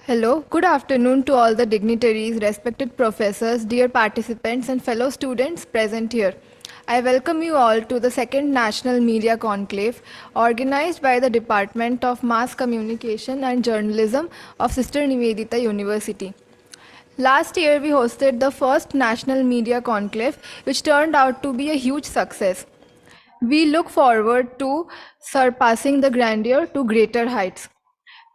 Hello, good afternoon to all the dignitaries, respected professors, dear participants, and fellow students present here. I welcome you all to the second National Media Conclave organized by the Department of Mass Communication and Journalism of Sister Nivedita University. Last year, we hosted the first National Media Conclave, which turned out to be a huge success. We look forward to surpassing the grandeur to greater heights.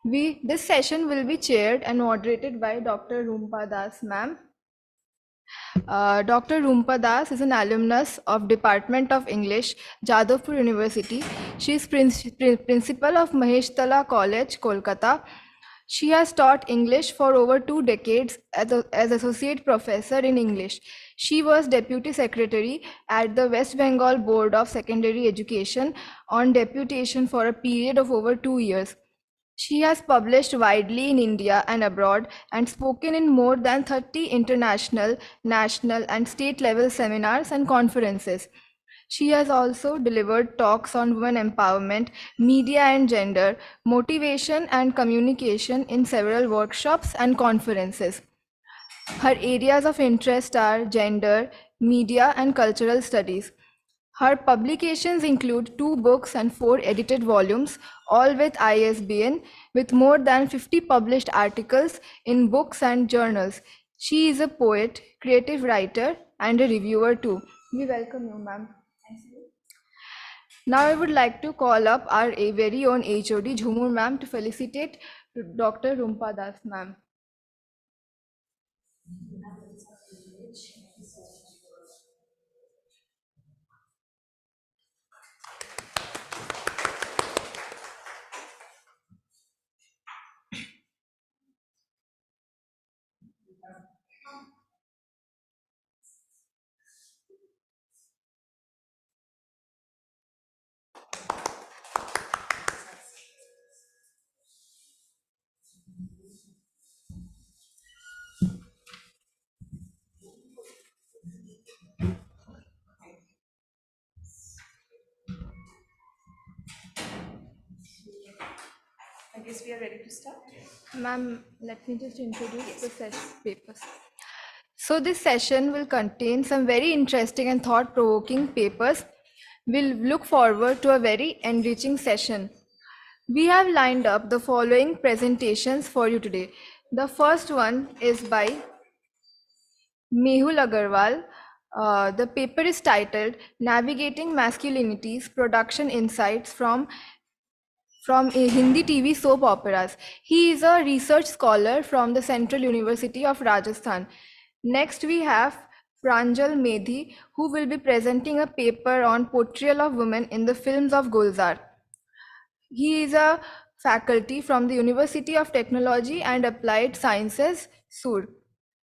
This session will be chaired and moderated by Dr. Roompa Das, ma'am. Dr. Roompa Das is an alumnus of Department of English, Jadavpur University. She is principal of Maheshtala College, Kolkata. She has taught English for over 2 decades as associate professor in English. She was deputy secretary at the West Bengal Board of Secondary Education on deputation for a period of over 2 years. She has published widely in India and abroad and spoken in more than 30 international, national, and state level seminars and conferences. She has also delivered talks on women empowerment, media and gender, motivation and communication in several workshops and conferences. Her areas of interest are gender, media, and cultural studies. Her publications include 2 books and 4 edited volumes, all with ISBN, with more than 50 published articles in books and journals. She is a poet, creative writer, and a reviewer too. We welcome you, ma'am. Now I would like to call up our very own HOD, Jhumur ma'am, to felicitate Dr. Rumpa Das ma'am. I guess we are ready to start. Ma'am, let me just introduce the papers. So this session will contain some very interesting and thought-provoking papers. We'll look forward to a very enriching session. We have lined up the following presentations for you today. The first one is by Mehul Agarwal. The paper is titled Navigating Masculinities, Production Insights from a Hindi TV soap operas. He is a research scholar from the Central University of Rajasthan. Next, we have Pranjal Medhi, who will be presenting a paper on portrayal of women in the films of Gulzar. He is a faculty from the University of Technology and Applied Sciences, Sur.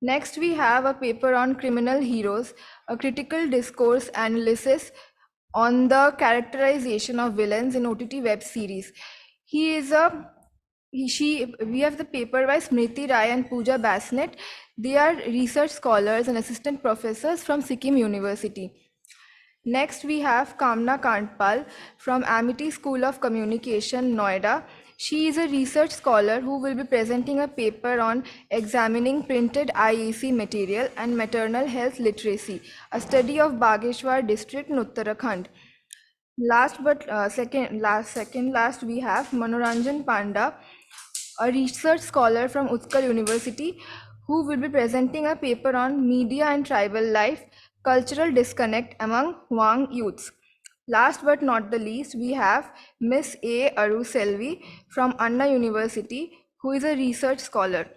Next, we have a paper on criminal heroes, a critical discourse analysis on the characterization of villains in OTT web series. He is a we have the paper by Smriti Rai and Pooja Basnet. They are research scholars and assistant professors from Sikkim University. Next, we have Kamna Kantpal from Amity School of Communication, Noida. She is a research scholar who will be presenting a paper on examining printed IEC material and maternal health literacy, a study of Bageshwar district in Uttarakhand. Last but second last, we have Manoranjan Panda, a research scholar from Utkal University, who will be presenting a paper on media and tribal life, cultural disconnect among Hwang youths. Last but not the least, we have Miss A. Aruselvi from Anna University, who is a research scholar.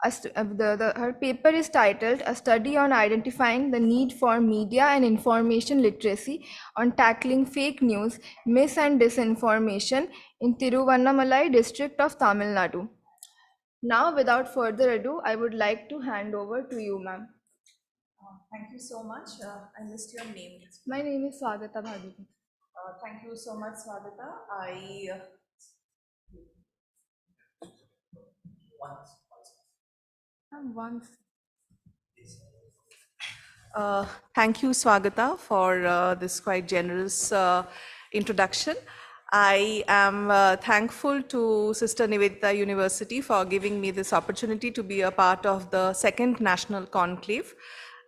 Her paper is titled A Study on Identifying the Need for Media and Information Literacy on Tackling Fake News, Mis and Disinformation in Tiruvannamalai district of Tamil Nadu. Now, without further ado, I would like to hand over to you, ma'am. Thank you so much. I missed your name. My name is Swagata Bhagwati. Thank you so much, Swagata. Once. Thank you, Swagata, for this quite generous introduction. I am thankful to Sister Nivedita University for giving me this opportunity to be a part of the second national conclave.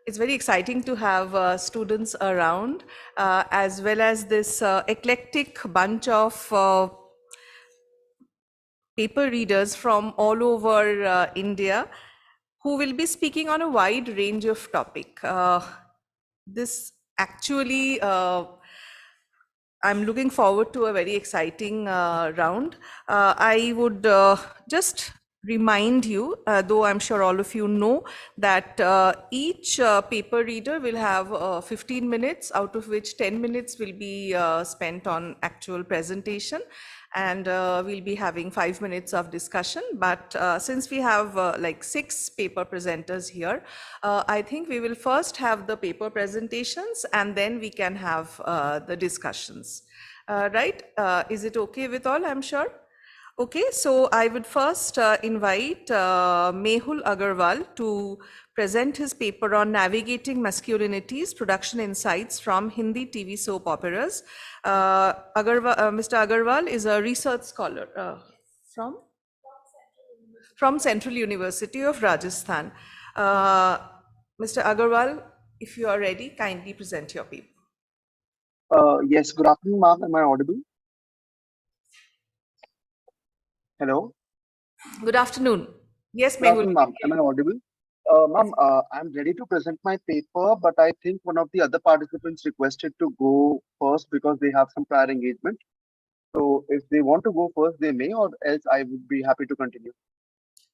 It's very exciting to have students around, as well as this eclectic bunch of paper readers from all over India who will be speaking on a wide range of topic. This actually I'm looking forward to a very exciting round. I would just remind you, though I'm sure all of you know, that each paper reader will have 15 minutes, out of which 10 minutes will be spent on actual presentation, and we'll be having 5 minutes of discussion. But since we have like 6 paper presenters here, I think we will first have the paper presentations and then we can have the discussions. Right? Is it okay with all, I'm sure? Okay, so I would first invite Mehul Agarwal to present his paper on navigating masculinities, production insights from Hindi TV soap operas. Mr. Agarwal is a research scholar from? From Central University of Rajasthan. Mr. Agarwal, if you are ready, kindly present your paper. Yes, good afternoon, ma'am. Am I audible? Hello? Good afternoon. Yes, Good Mehul. afternoon, ma'am. Am I audible? Ma'am, I'm ready to present my paper, but I think one of the other participants requested to go first because they have some prior engagement. So if they want to go first, they may, or else I would be happy to continue.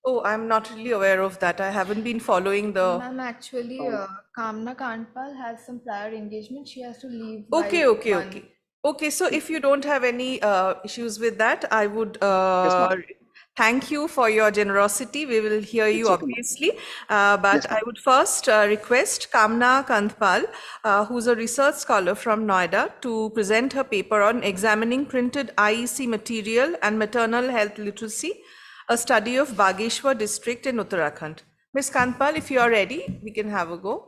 Oh, I'm not really aware of that. I haven't been following the. Ma'am, actually, Oh. Kamna Kantpal has some prior engagement. She has to leave Okay, by okay, 1. okay. Okay, so if you don't have any issues with that, I would Yes, ma'am. thank you for your generosity. We will hear you, It's okay, ma'am. obviously. But Yes, I ma'am. would first request Kamna Kantpal, who's a research scholar from Noida, to present her paper on examining printed IEC material and maternal health literacy, a study of Bageshwar district in Uttarakhand. Ms. Kantpal, if you are ready, we can have a go.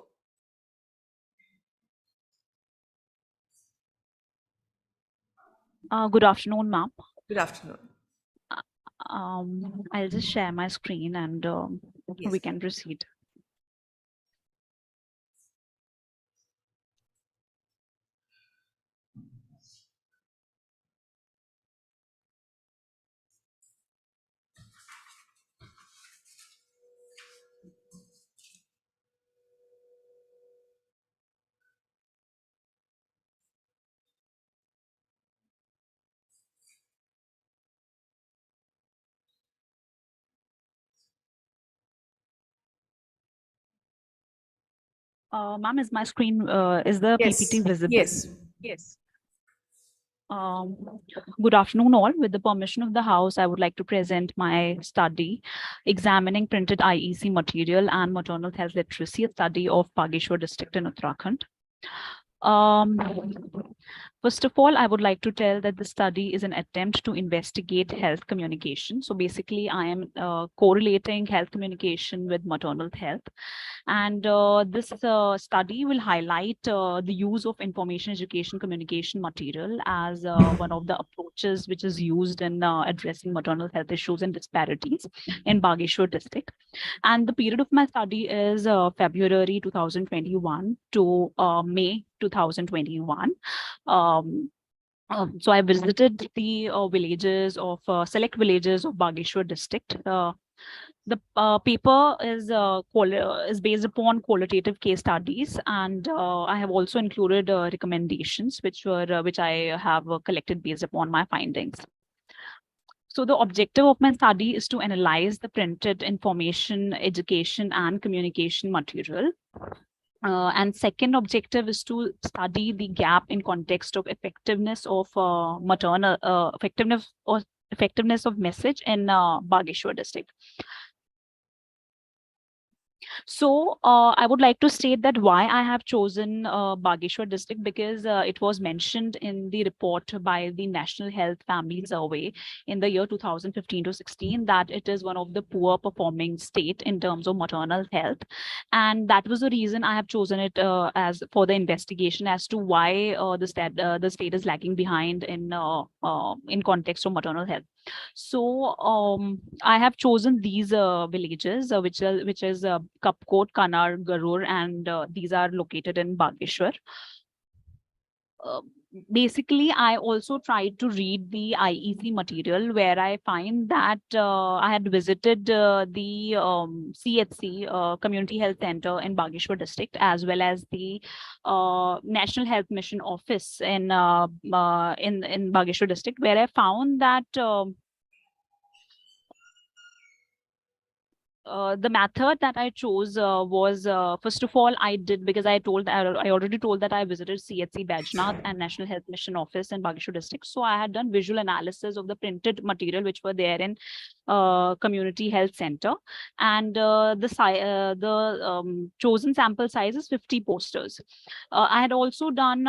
Good afternoon, ma'am. Good afternoon. I'll just share my screen and Yes. we can proceed. Ma'am, is my screen, is the Yes. PPT visible? Yes. Yes. Good afternoon, all. With the permission of the House, I would like to present my study, Examining Printed IEC Material and Maternal Health Literacy, a study of Bageshwar district in Uttarakhand. First of all, I would like to tell that the study is an attempt to investigate health communication. So basically, I am correlating health communication with maternal health. And this study will highlight the use of information education communication material as one of the approaches which is used in addressing maternal health issues and disparities in Bageshwar district. And the period of my study is February 2021 to May 2021. So I visited the villages of select villages of Bageshwar district. The paper is based upon qualitative case studies, and I have also included recommendations which I have collected based upon my findings. So the objective of my study is to analyze the printed information, education, and communication material. And second objective is to study the gap in context of effectiveness of maternal effectiveness of message in Bageshwar district. So I would like to state that why I have chosen Bageshwar district, because it was mentioned in the report by the National Health Family Survey in the year 2015 to 16 that it is one of the poor performing state in terms of maternal health, and that was the reason I have chosen it as for the investigation as to why the state is lagging behind in context of maternal health. So I have chosen these villages, which is Kapkot, Kanar, Garur, and these are located in Bageshwar. Uh, Basically, I also tried to read the IEC material, where I find that I had visited the CHC, Community Health Center in Bageshwar district, as well as the National Health Mission office in Bageshwar district, where I found that the method that I chose was first of all, I did, because I already told that I visited CHC Bajnath and National Health Mission office in Bageshwar district. So I had done visual analysis of the printed material which were there in community health center, and the chosen sample size is 50 posters. I had also done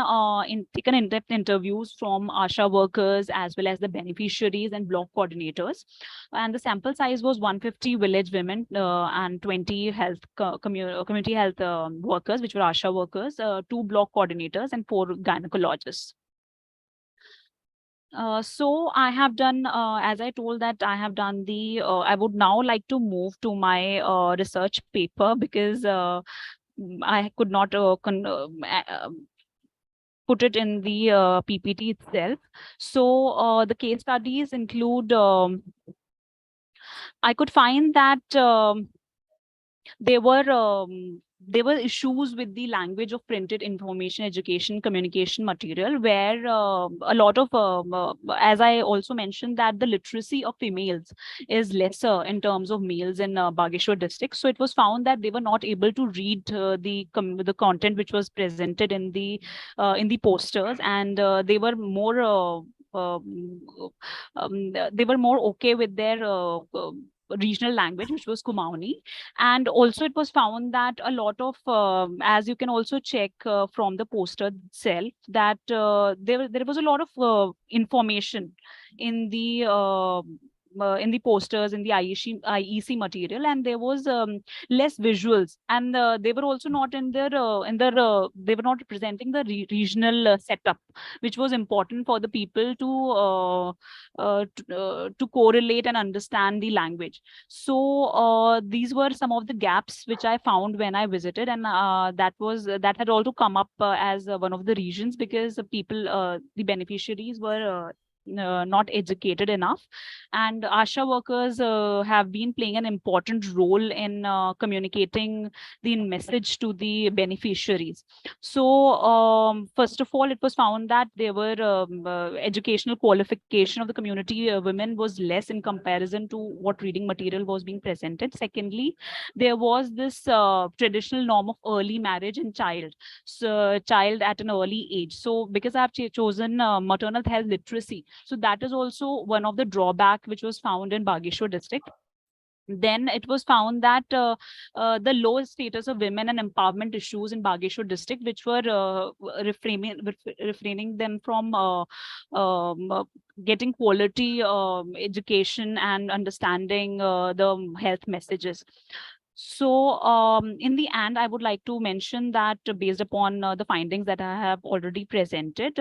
taken in-depth interviews from ASHA workers as well as the beneficiaries and block coordinators, and the sample size was 150 village women and 20 community health workers, which were ASHA workers, 2 block coordinators, and 4 gynecologists. So I have done, as I told that I have done I would now like to move to my research paper, because I could not put it in the PPT itself. So the case studies include, I could find that there were issues with the language of printed information, education, communication material, where a lot of, as I also mentioned, that the literacy of females is lesser in terms of males in Bageshwar district. So it was found that they were not able to read the content which was presented in the posters, and they were more they were more okay with their regional language, which was Kumaoni. And also it was found that a lot of, as you can also check from the poster itself, that there was a lot of information in the posters, in the IEC material, and there was less visuals, and they were also not they were not representing the regional setup, which was important for the people to correlate and understand the language. So these were some of the gaps which I found when I visited, and that had also come up as one of the reasons, because the beneficiaries were not educated enough, and ASHA workers have been playing an important role in communicating the message to the beneficiaries. So first of all, it was found that there were educational qualification of the community women was less in comparison to what reading material was being presented. Secondly, there was this traditional norm of early marriage and child at an early age. So because I have chosen maternal health literacy, so that is also one of the drawback which was found in Bageshwar district. Then it was found that the low status of women and empowerment issues in Bageshwar district, which were refraining them from getting quality education and understanding the health messages. So in the end, I would like to mention that based upon the findings that I have already presented,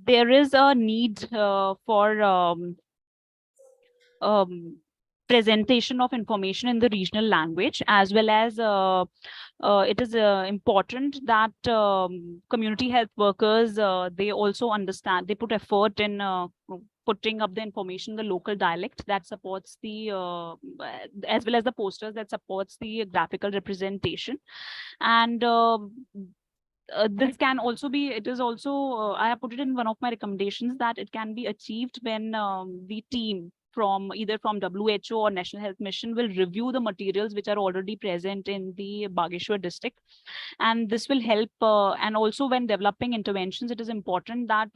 there is a need for presentation of information in the regional language, as well as it is important that community health workers, they also understand, they put effort in putting up the information in the local dialect that supports the as well as the posters that supports the graphical representation. And this can also be, it is also, I have put it in one of my recommendations, that it can be achieved when the team from either from WHO or National Health Mission will review the materials which are already present in the Bageshwar district. And this will help, and also when developing interventions, it is important that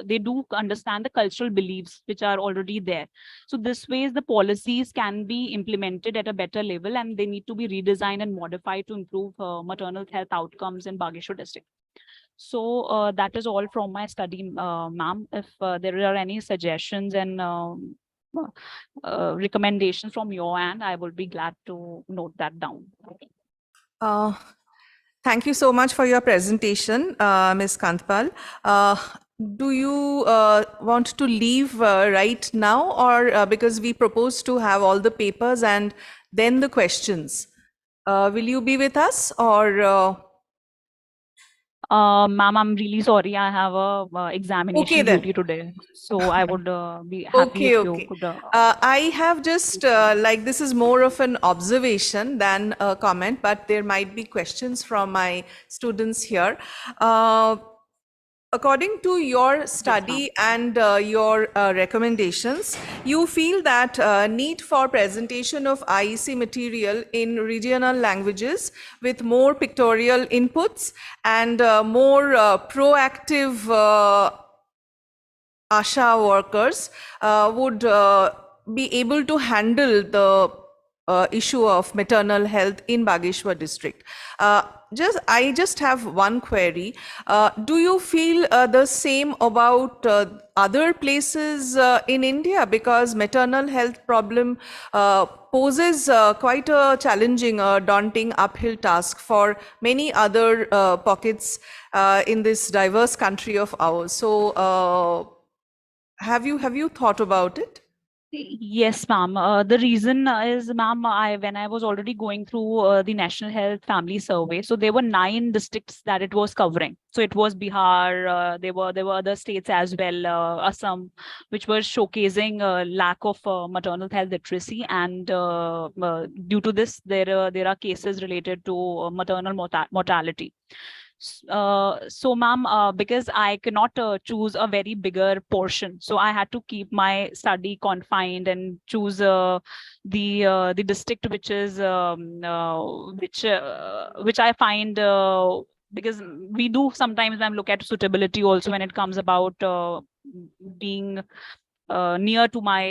they do understand the cultural beliefs which are already there. So this ways the policies can be implemented at a better level, and they need to be redesigned and modified to improve maternal health outcomes in Bageshwar district. So that is all from my study, ma'am. If there are any suggestions and recommendations from your end, I will be glad to note that down. Uh, Thank you so much for your presentation, Ms. Kantpal. Do you want to leave right now, or because we propose to have all the papers and then the questions? Will you be with us, or? Ma'am, I'm really sorry. I have a examination Okay then. duty today, so I would be happy if you could. I have just like this is more of an observation than a comment, but there might be questions from my students here. According to your study and your recommendations, you feel that need for presentation of IEC material in regional languages with more pictorial inputs and more proactive ASHA workers would be able to handle the issue of maternal health in Bageshwar district. I just have one query. Do you feel the same about other places in India? Because maternal health problem poses quite a challenging, daunting uphill task for many other pockets in this diverse country of ours. So, have you thought about it? Yes, ma'am. The reason is, ma'am, when I was already going through the National Health Family Survey, so there were 9 districts that it was covering. So it was Bihar. There were other states as well, Assam, which were showcasing lack of maternal health literacy, and due to this, there are cases related to maternal mortality. So ma'am, because I cannot choose a very bigger portion, so I had to keep my study confined and choose the district which is which I find because we do sometimes look at suitability also when it comes about being near to my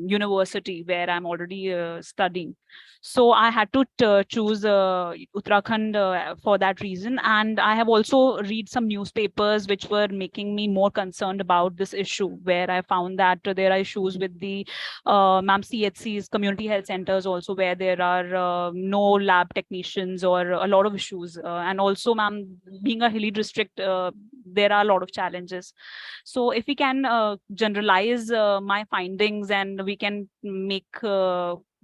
university where I'm already studying. So I had to choose Uttarakhand for that reason. And I have also read some newspapers which were making me more concerned about this issue, where I found that there are issues with the ma'am CHCs, community health centers also, where there are no lab technicians or a lot of issues. And also, ma'am, being a hilly district, there are a lot of challenges. So if we can generalize my findings and we can make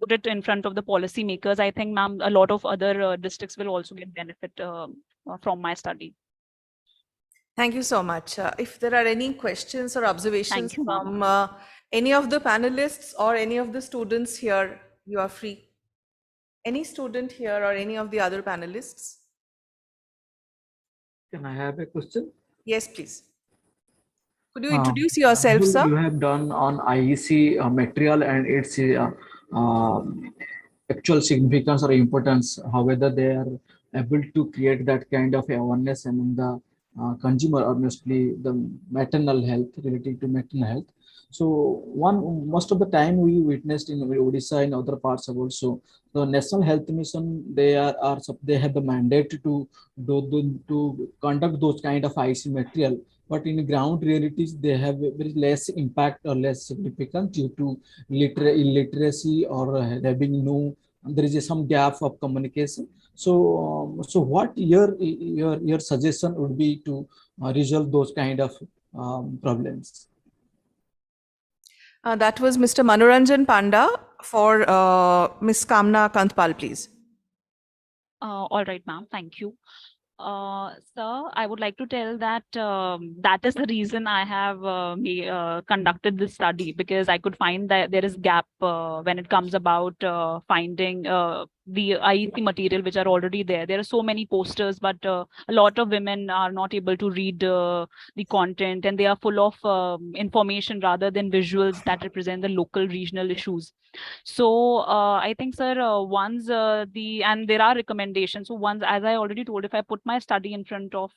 put it in front of the policymakers, I think, ma'am, a lot of other districts will also get benefit from my study. Thank you so much. If there are any questions or observations Thank you, ma'am. from any of the panelists or any of the students here, you are free. Any student here or any of the other panelists? Can I have a question? Yes, please. Could you introduce yourself, You sir? have done on IEC material and its actual significance or importance, however they are able to create that kind of awareness among the consumer, or mostly the maternal health, related to maternal health. So most of the time we witnessed in Odisha and other parts of also the National Health Mission, they they have the mandate to to conduct those kind of IEC material, but in ground realities they have very less impact or less significance due to illiteracy or having no, there is some gap of communication. So so what your suggestion would be to resolve those kind of problems? That was Mr. Manoranjan Panda. For Ms. Kamna Kantpal, please. All right, ma'am. Thank you. Sir, I would like to tell that that is the reason I have conducted this study, because I could find that there is gap when it comes about finding the IEC material which are already there. There are so many posters, but a lot of women are not able to read the content, and they are full of information rather than visuals that represent the local regional issues. So I think, sir, once and there are recommendations. So once, as I already told, if I put my study in front of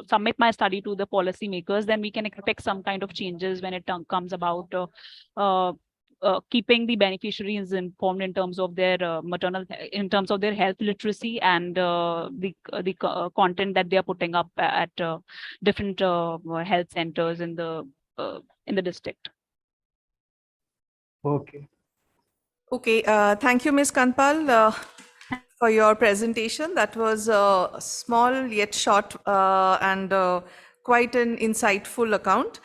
submit my study to the policy makers, then we can expect some kind of changes when it comes about uh, keeping the beneficiaries informed in terms of their in terms of their health literacy and the content that they are putting up at different health centers in the district. Okay. Okay, thank you, Ms. Kanpal, for your presentation. That was a small yet short and quite an insightful account.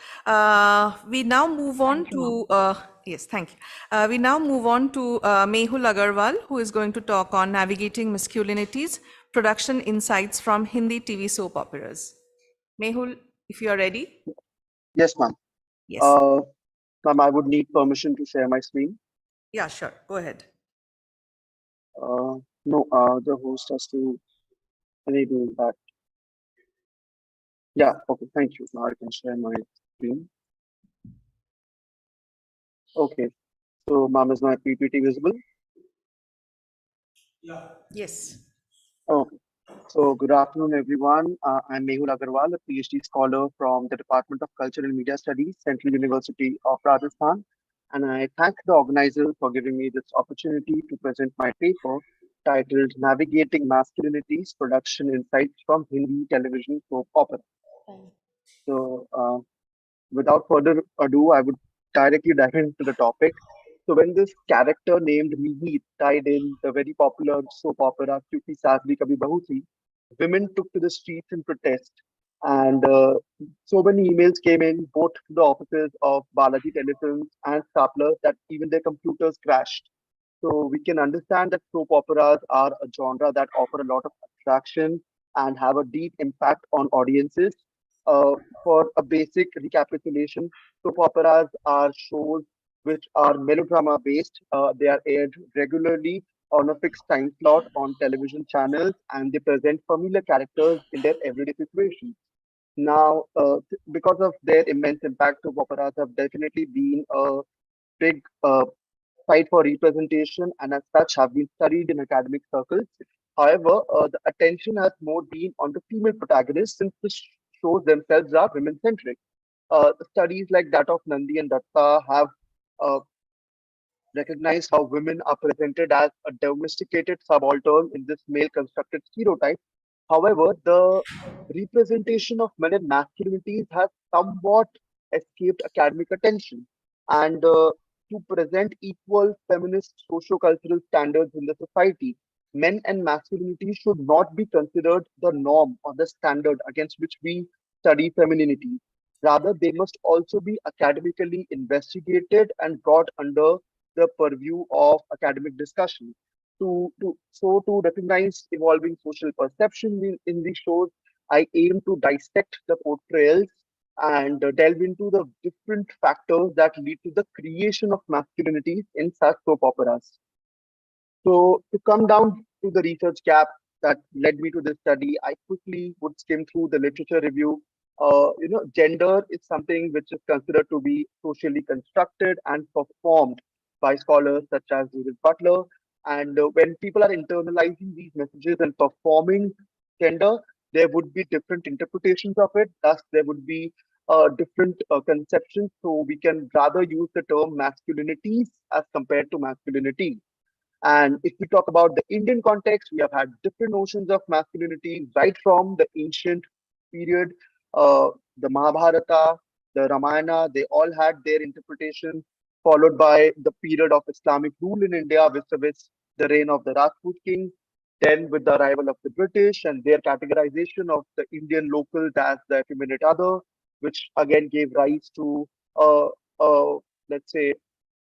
We now move on Thank you, to, yes, thank you. We now move on to Mehul Agarwal, who is going to talk on navigating masculinities, production insights from Hindi TV soap operas. Mehul, if you are ready. Yes, ma'am. Yes. Ma'am, I would need permission to share my screen. Yeah, sure. Go ahead. No, the host has to enable that. Yeah, okay, thank you. Now I can share my screen. Okay, so ma'am, is my PPT visible? Yes. Okay. So good afternoon, everyone. I'm Mehul Agarwal, a PhD scholar from the Department of Culture and Media Studies, Central University of Rajasthan. And I thank the organizers for giving me this opportunity to present my paper titled Navigating Masculinities, Production Insights from Hindi Television Soap Opera. So without further ado, I would directly dive into the topic. So when this character named Mihir died in the very popular soap opera Kyuki Saas Bhi Kabhi Bahu Thi, women took to the streets in protest. And so many emails came in, both to the offices of Balaji Telefilms and Staplers, that even their computers crashed. So we can understand that soap operas are a genre that offer a lot of attraction and have a deep impact on audiences. Uh, for a basic recapitulation, soap operas are shows which are melodrama based. They are aired regularly on a fixed time slot on television channels, and they present familiar characters in their everyday situations. Now, because of their immense impact, soap operas have definitely been a big fight for representation and as such have been studied in academic circles. However, the attention has more been on the female protagonists since the shows themselves are women centric. Studies like that of Nandi and Datta have uh, recognized how women are presented as a domesticated subaltern in this male constructed stereotype. However, the representation of men and masculinities has somewhat escaped academic attention. And to present equal feminist socio-cultural standards in the society, men and masculinity should not be considered the norm or the standard against which we study femininity. Rather, they must also be academically investigated and brought under the purview of academic discussion. To recognize evolving social perception in these shows, I aim to dissect the portrayals and delve into the different factors that lead to the creation of masculinities in such soap operas. So to come down to the research gap that led me to this study, I quickly would skim through the literature review. Gender is something which is considered to be socially constructed and performed by scholars such as Judith Butler. And when people are internalizing these messages and performing gender, there would be different interpretations of it. Thus, there would be different conceptions. So we can rather use the term masculinities as compared to masculinity. And if we talk about the Indian context, we have had different notions of masculinity right from the ancient period, uh, the Mahabharata, the Ramayana, they all had their interpretation, followed by the period of Islamic rule in India, vis-a-vis the reign of the Rajput king. Then, with the arrival of the British and their categorization of the Indian locals as the effeminate other, which again gave rise to, uh, let's say,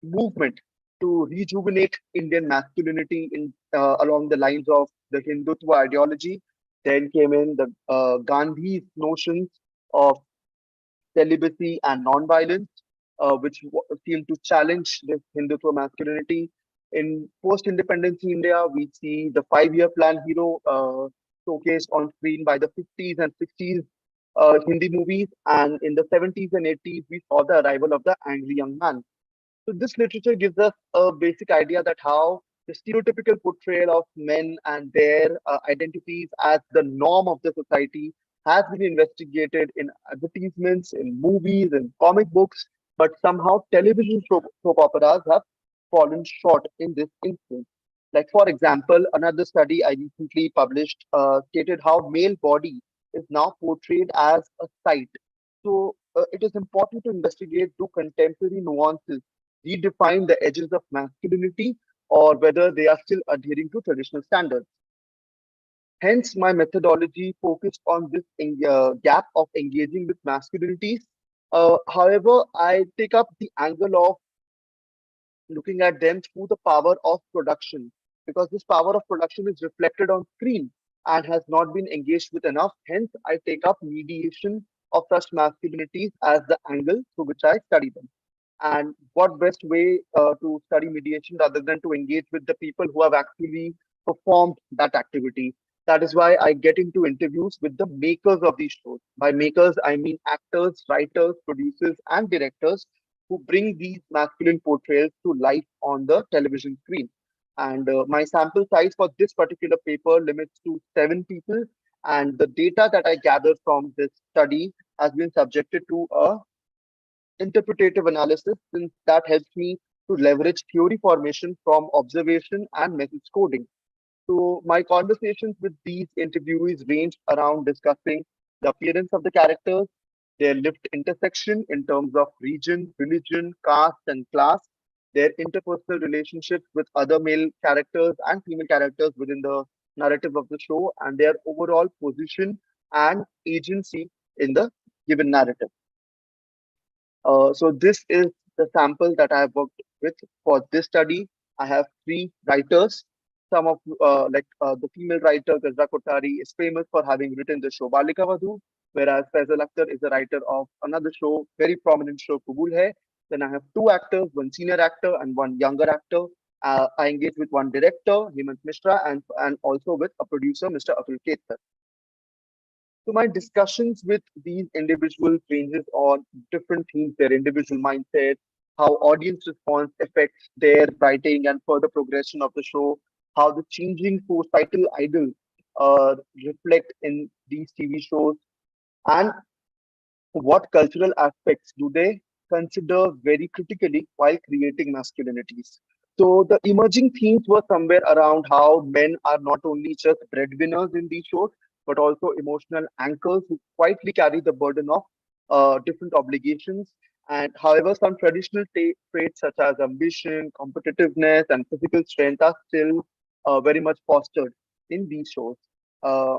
movement to rejuvenate Indian masculinity in along the lines of the Hindutva ideology. Then came in the Gandhi's notions of celibacy and non-violence, which seemed to challenge this Hindutva masculinity. In post-independence India, we see the five-year plan hero showcased on screen by the 50s and 60s Hindi movies, and in the 70s and 80s, we saw the arrival of the angry young man. So this literature gives us a basic idea that how the stereotypical portrayal of men and their identities as the norm of the society has been investigated in advertisements, in movies, in comic books, but somehow television soap operas have fallen short in this instance. Like for example, another study I recently published stated how male body is now portrayed as a sight. So it is important to investigate do contemporary nuances redefine the edges of masculinity or whether they are still adhering to traditional standards. Hence, my methodology focused on this gap of engaging with masculinities. However, I take up the angle of looking at them through the power of production because this power of production is reflected on screen and has not been engaged with enough. Hence, I take up mediation of such masculinities as the angle through which I study them. And what best way to study mediation rather than to engage with the people who have actually performed that activity? That is why I get into interviews with the makers of these shows. By makers, I mean actors, writers, producers, and directors who bring these masculine portrayals to life on the television screen. And my sample size for this particular paper limits to 7 people. And the data that I gathered from this study has been subjected to a interpretative analysis since that helps me to leverage theory formation from observation and message coding. So my conversations with these interviewees ranged around discussing the appearance of the characters, their lived intersection in terms of region, religion, caste, and class, their interpersonal relationships with other male characters and female characters within the narrative of the show, and their overall position and agency in the given narrative. So this is the sample that I have worked with for this study. I have three writers. Some of the female writer Gazra Kotari is famous for having written the show Balika Vadhu, whereas Faisal Akhtar is a writer of another show, very prominent show Kubul Hai. Then I have two actors, one senior actor and one younger actor. I engage with one director, Hemant Mishra, and also with a producer, Mr. Atul Ketkar. So my discussions with these individuals ranges on different themes, their individual mindset, how audience response affects their writing and further progression of the show, how the changing societal ideals reflect in these TV shows, and what cultural aspects do they consider very critically while creating masculinities. So the emerging themes were somewhere around how men are not only just breadwinners in these shows, but also emotional anchors who quietly carry the burden of different obligations. And however, some traditional traits such as ambition, competitiveness, and physical strength are still very much fostered in these shows. Uh,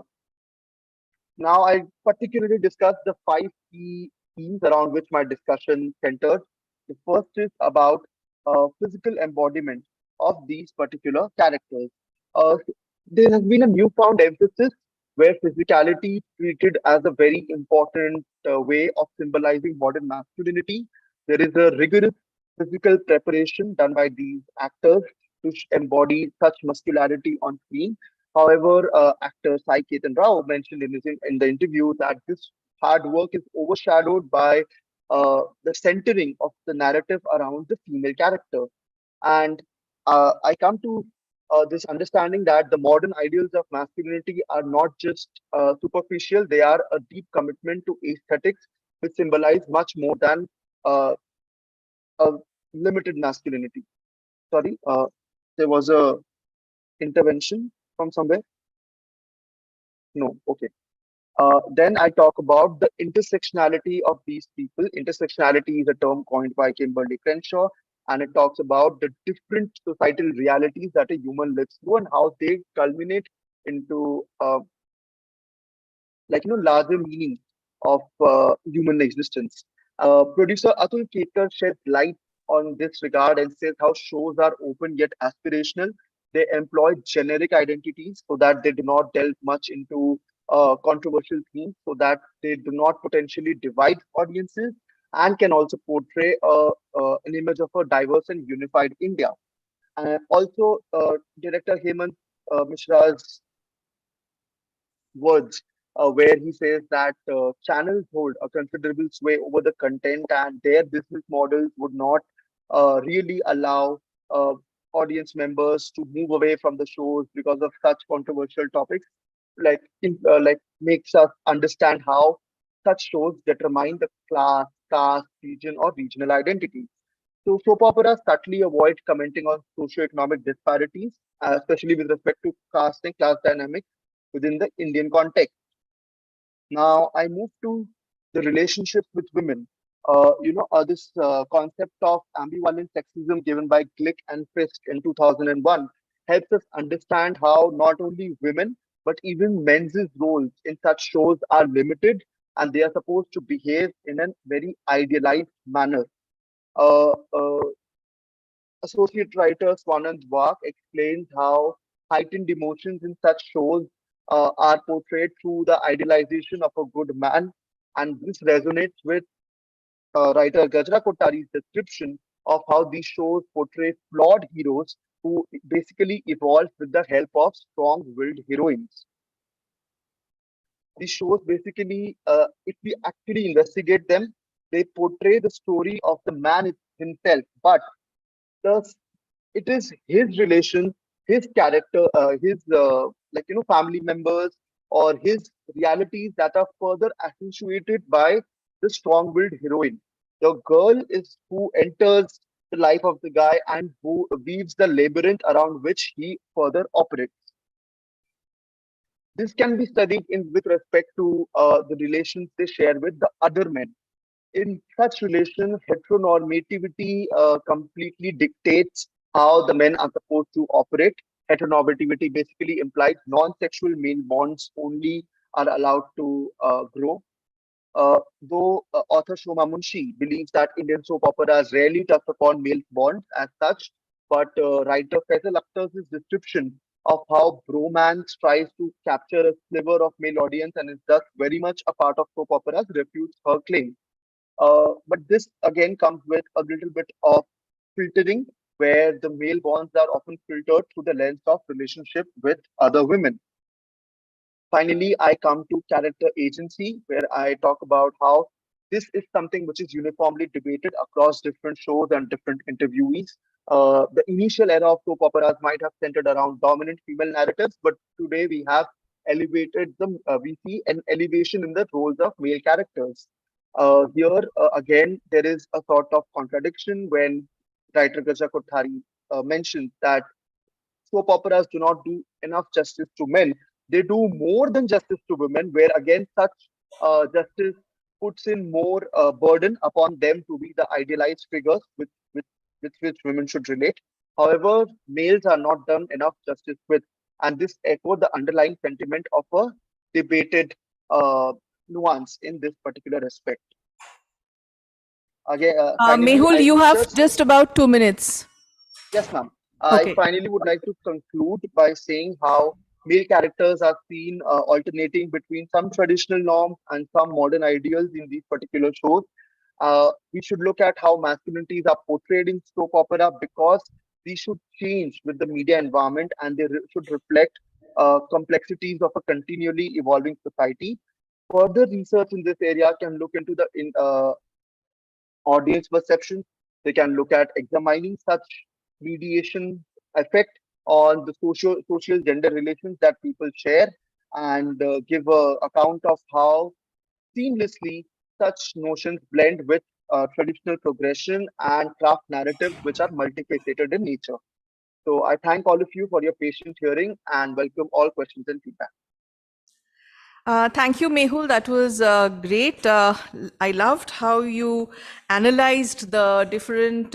Now, I particularly discussed the five key themes around which my discussion centered. The first is about physical embodiment of these particular characters. Uh, there has been a newfound emphasis where physicality treated as a very important way of symbolizing modern masculinity. There is a rigorous physical preparation done by these actors to embody such muscularity on screen. However, actor Sai Ketan Rao mentioned in the interview that this hard work is overshadowed by the centering of the narrative around the female character. And I come to this understanding that the modern ideals of masculinity are not just superficial, they are a deep commitment to aesthetics, which symbolize much more than uh, a limited masculinity. Sorry, there was a intervention from somewhere. No, okay. Then I talk about the intersectionality of these people. Intersectionality is a term coined by Kimberly Crenshaw, and it talks about the different societal realities that a human lives through and how they culminate into larger meaning of human existence. Producer Atul Ketkar sheds light on this regard and says how shows are open yet aspirational. They employ generic identities so that they do not delve much into controversial themes, so that they do not potentially divide audiences and can also portray an image of a diverse and unified India. Also, director Hemant Mishra's words, where he says that channels hold a considerable sway over the content, and their business models would not really allow uh, audience members to move away from the shows because of such controversial topics. Like makes us understand how such shows determine the class, caste, region, or regional identity. So soap operas subtly avoid commenting on socioeconomic disparities, especially with respect to caste and class dynamics within the Indian context. Now I move to the relationship with women. This concept of ambivalent sexism given by Glick and Fisk in 2001 helps us understand how not only women but even men's roles in such shows are limited, and they are supposed to behave in a very idealized manner. Uh, uh, Associate writer Swanand Wak explains how heightened emotions in such shows are portrayed through the idealization of a good man, and this resonates with writer Gajra Kottari's description of how these shows portray flawed heroes who basically evolve with the help of strong-willed heroines. These shows basically, if we actually investigate them, they portray the story of the man himself, but the it is his relation, his character, his family members, or his realities that are further accentuated by the strong-willed heroine. The girl is who enters the life of the guy and who weaves the labyrinth around which he further operates. This can be studied in with respect to the relations they share with the other men. In such relation, heteronormativity completely dictates how the men are supposed to operate. Heteronormativity basically implies non-sexual male bonds only are allowed to grow. Though author Shoma Munshi believes that Indian soap operas rarely touch upon male bonds as such, but writer Faisal Akhtar's description of how bromance tries to capture a sliver of male audience and is thus very much a part of soap operas refutes her claim. But this again comes with a little bit of filtering, where the male bonds are often filtered through the lens of relationship with other women. Finally, I come to character agency, where I talk about how this is something which is uniformly debated across different shows and different interviewees. The initial era of soap operas might have centered around dominant female narratives, but today we have elevated them. We see an elevation in the roles of male characters. Here again, there is a sort of contradiction when writer Gaja Kothari mentions that soap operas do not do enough justice to men. They do more than justice to women, where again such justice puts in more burden upon them to be the idealized figures with which women should relate. However, males are not done enough justice with, and this echoes the underlying sentiment of a debated nuance in this particular aspect. Again, finally, Mehul, I you would have just just about 2 minutes. Yes, ma'am. I Okay. finally would like to conclude by saying how male characters are seen alternating between some traditional norms and some modern ideals in these particular shows. We should look at how masculinities are portrayed in soap opera because these should change with the media environment, and they should reflect complexities of a continually evolving society. Further research in this area can look into the audience perception. They can look at examining such mediation effect on the social gender relations that people share, and give a account of how seamlessly such notions blend with traditional progression and craft narratives which are multifaceted in nature. So I thank all of you for your patient hearing and welcome all questions and feedback. Thank you, Mehul. That was great. I loved how you analyzed the different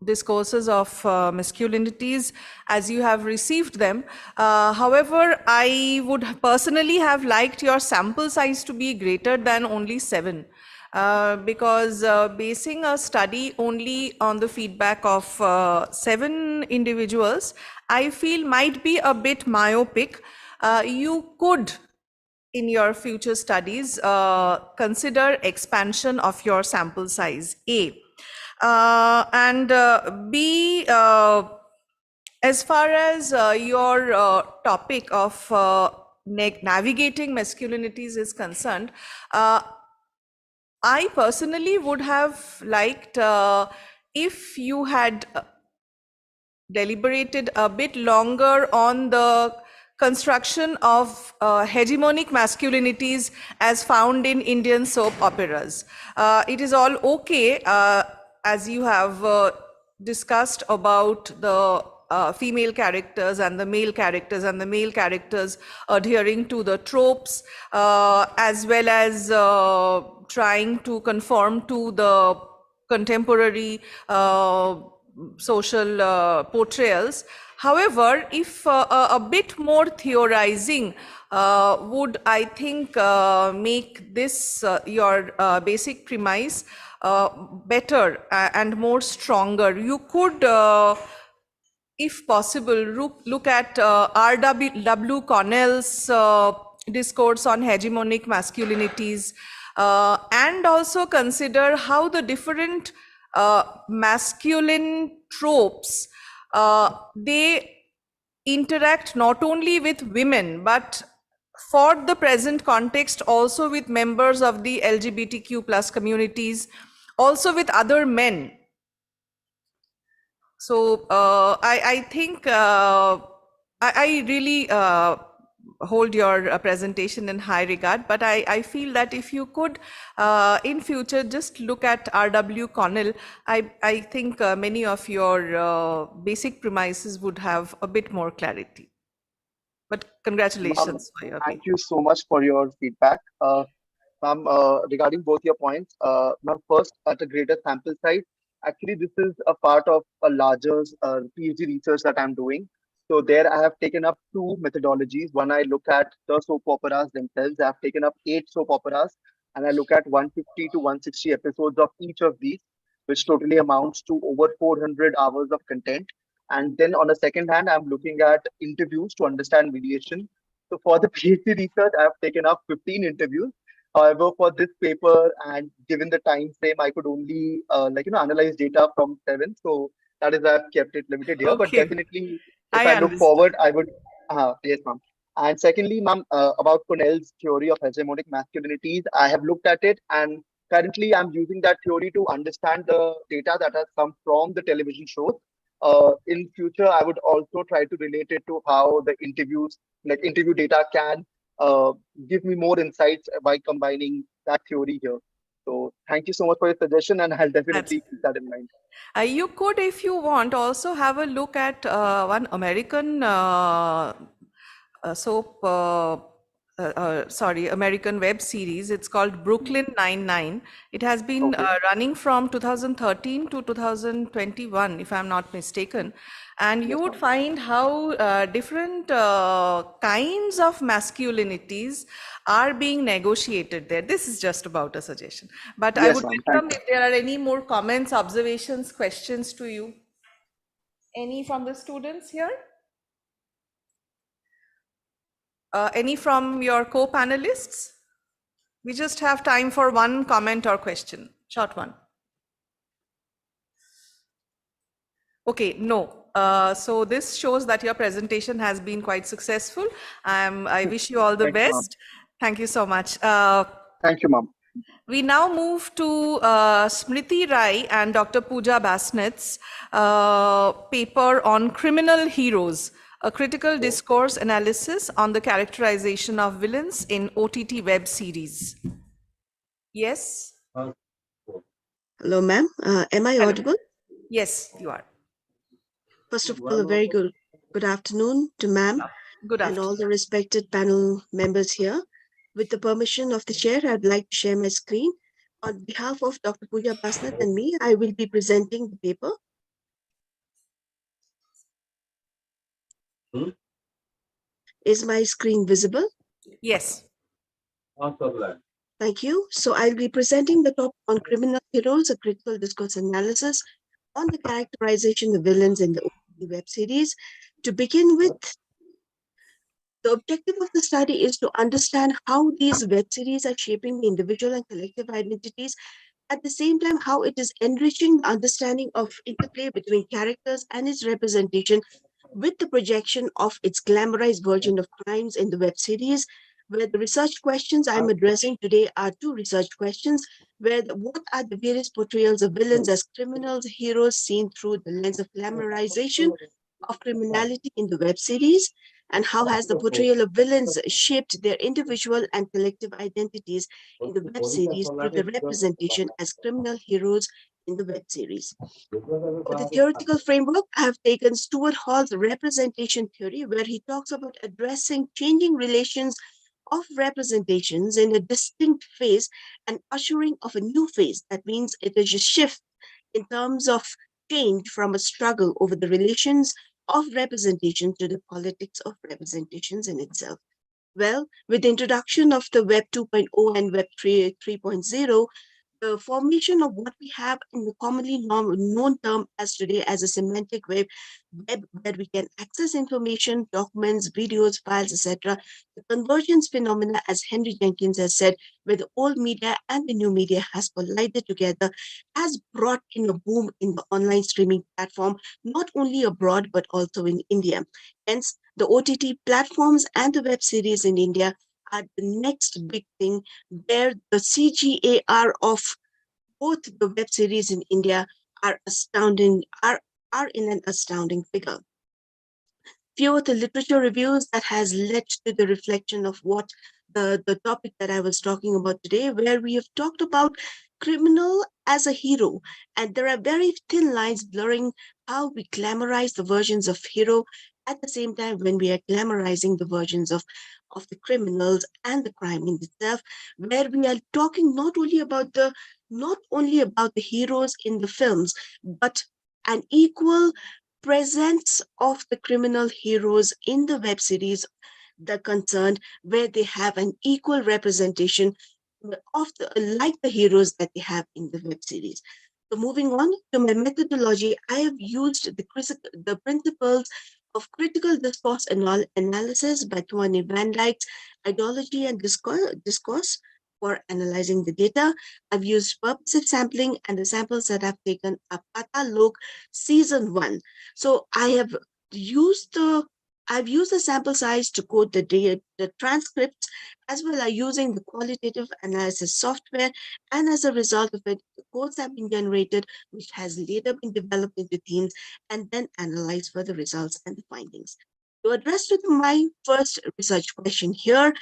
discourses of masculinities as you have received them. However, I would personally have liked your sample size to be greater than only 7. Because basing a study only on the feedback of 7 individuals, I feel might be a bit myopic. You could in your future studies, consider expansion of your sample size, A. And B, As far as your topic of navigating masculinities is concerned, I personally would have liked if you had deliberated a bit longer on the construction of hegemonic masculinities as found in Indian soap operas. It is all okay, as you have discussed about the female characters and the male characters, and the male characters adhering to the tropes, as well as trying to conform to the contemporary social portrayals. However, if a bit more theorizing would, I think, make this your basic premise better and more stronger. You could, if possible, look at R.W. Connell's discourse on hegemonic masculinities, and also consider how the different masculine tropes they interact not only with women, but for the present context also with members of the LGBTQ plus communities, also with other men. So I think I really hold your presentation in high regard, but I feel that if you could in future just look at R.W. Connell, I think many of your basic premises would have a bit more clarity. But congratulations for your Thank you so much for your feedback. Ma'am, regarding both your points, now first at a greater sample size, actually this is a part of a larger PhD research that I'm doing. So there I have taken up two methodologies. One, I look at the soap operas themselves. I have taken up 8 soap operas, and I look at 150 to 160 episodes of each of these, which totally amounts to over 400 hours of content. And then on a second hand, I'm looking at interviews to understand mediation. So for the PhD research, I have taken up 15 interviews. However, for this paper and given the time frame, I could only analyze data from 7. So that is why I've kept it limited here. But Okay, definitely, if I I look understand. forward, I would. Yes, ma'am. And secondly, ma'am, about Cornell's theory of hegemonic masculinities, I have looked at it, and currently I'm using that theory to understand the data that has come from the television shows. In future, I would also try to relate it to how the interviews, like interview data, can uh, give me more insights by combining that theory here. So thank you so much for your suggestion, and I'll That's definitely keep that in mind. You could, if you want, also have a look at one American soap, sorry, American web series. It's called Brooklyn Nine-Nine. It has been Okay. running from 2013 to 2021, if I'm not mistaken. And you Yes, would ma'am. find how different kinds of masculinities are being negotiated there. This is just about a suggestion. But I Yes, would ma'am. Thank welcome you. if there are any more comments, observations, questions to you. Any from the students here? Any from your co-panelists? We just have time for one comment or question, short one. Okay, no. So this shows that your presentation has been quite successful. I wish you all the Thank you, ma'am. best. Thank you so much. Thank you, ma'am. We now move to Smriti Rai and Dr. Pooja Basnet's paper on criminal heroes, a critical discourse analysis on the characterization of villains in OTT web series. Yes? Hello, ma'am. Am I Hello. audible? Yes, you are. First of all, a very good afternoon to ma'am Good and all afternoon. the respected panel members here. With the permission of the chair, I'd like to share my screen. On behalf of Dr. Pooja Basnet and me, I will be presenting the paper. Is my screen visible? Yes. Thank you. So I'll be presenting the topic on criminal heroes, a critical discourse analysis on the characterization of villains in the OTT web series. To begin with, the objective of the study is to understand how these web series are shaping the individual and collective identities, at the same time how it is enriching the understanding of interplay between characters and its representation with the projection of its glamorized version of crimes in the web series, where the research questions I'm addressing today are two research questions, what are the various portrayals of villains as criminals, heroes seen through the lens of glamorization of criminality in the web series, and how has the portrayal of villains shaped their individual and collective identities in the web series through the representation as criminal heroes in the web series. For the theoretical framework, I have taken Stuart Hall's representation theory, where he talks about addressing changing relations of representations in a distinct phase and ushering of a new phase. That means it is a shift in terms of change from a struggle over the relations of representation to the politics of representations in itself. Well, with the introduction of the Web 2.0 and Web 3.0, the formation of what we have in the commonly known term as today as a semantic web, where we can access information, documents, videos, files, etc. The convergence phenomena, as Henry Jenkins has said, where the old media and the new media has collided together, has brought in a boom in the online streaming platform, not only abroad, but also in India. Hence, the OTT platforms and the web series in India are the next big thing, where the CGAR of both the web series in India are in an astounding figure. Few of the literature reviews that has led to the reflection of what the topic that I was talking about today, where we have talked about criminal as a hero, and there are very thin lines blurring how we glamorize the versions of hero at the same time when we are glamorizing the versions of the criminals and the crime in itself, where we are talking not only about the heroes in the films, but an equal presence of the criminal heroes in the web series the concerned, where they have an equal representation of like the heroes that they have in the web series. So moving on to my methodology, I have used the principles of critical discourse analysis by Tony Van Dyke's Ideology and Discourse for analyzing the data. I've used purposive sampling, and the samples that I've taken are Pata Lok Season 1. So I've used the sample size to code the transcripts, as well as using the qualitative analysis software. And as a result of it, the codes have been generated, which has later been developed into themes and then analyzed for the results and the findings. To address to my first research question here,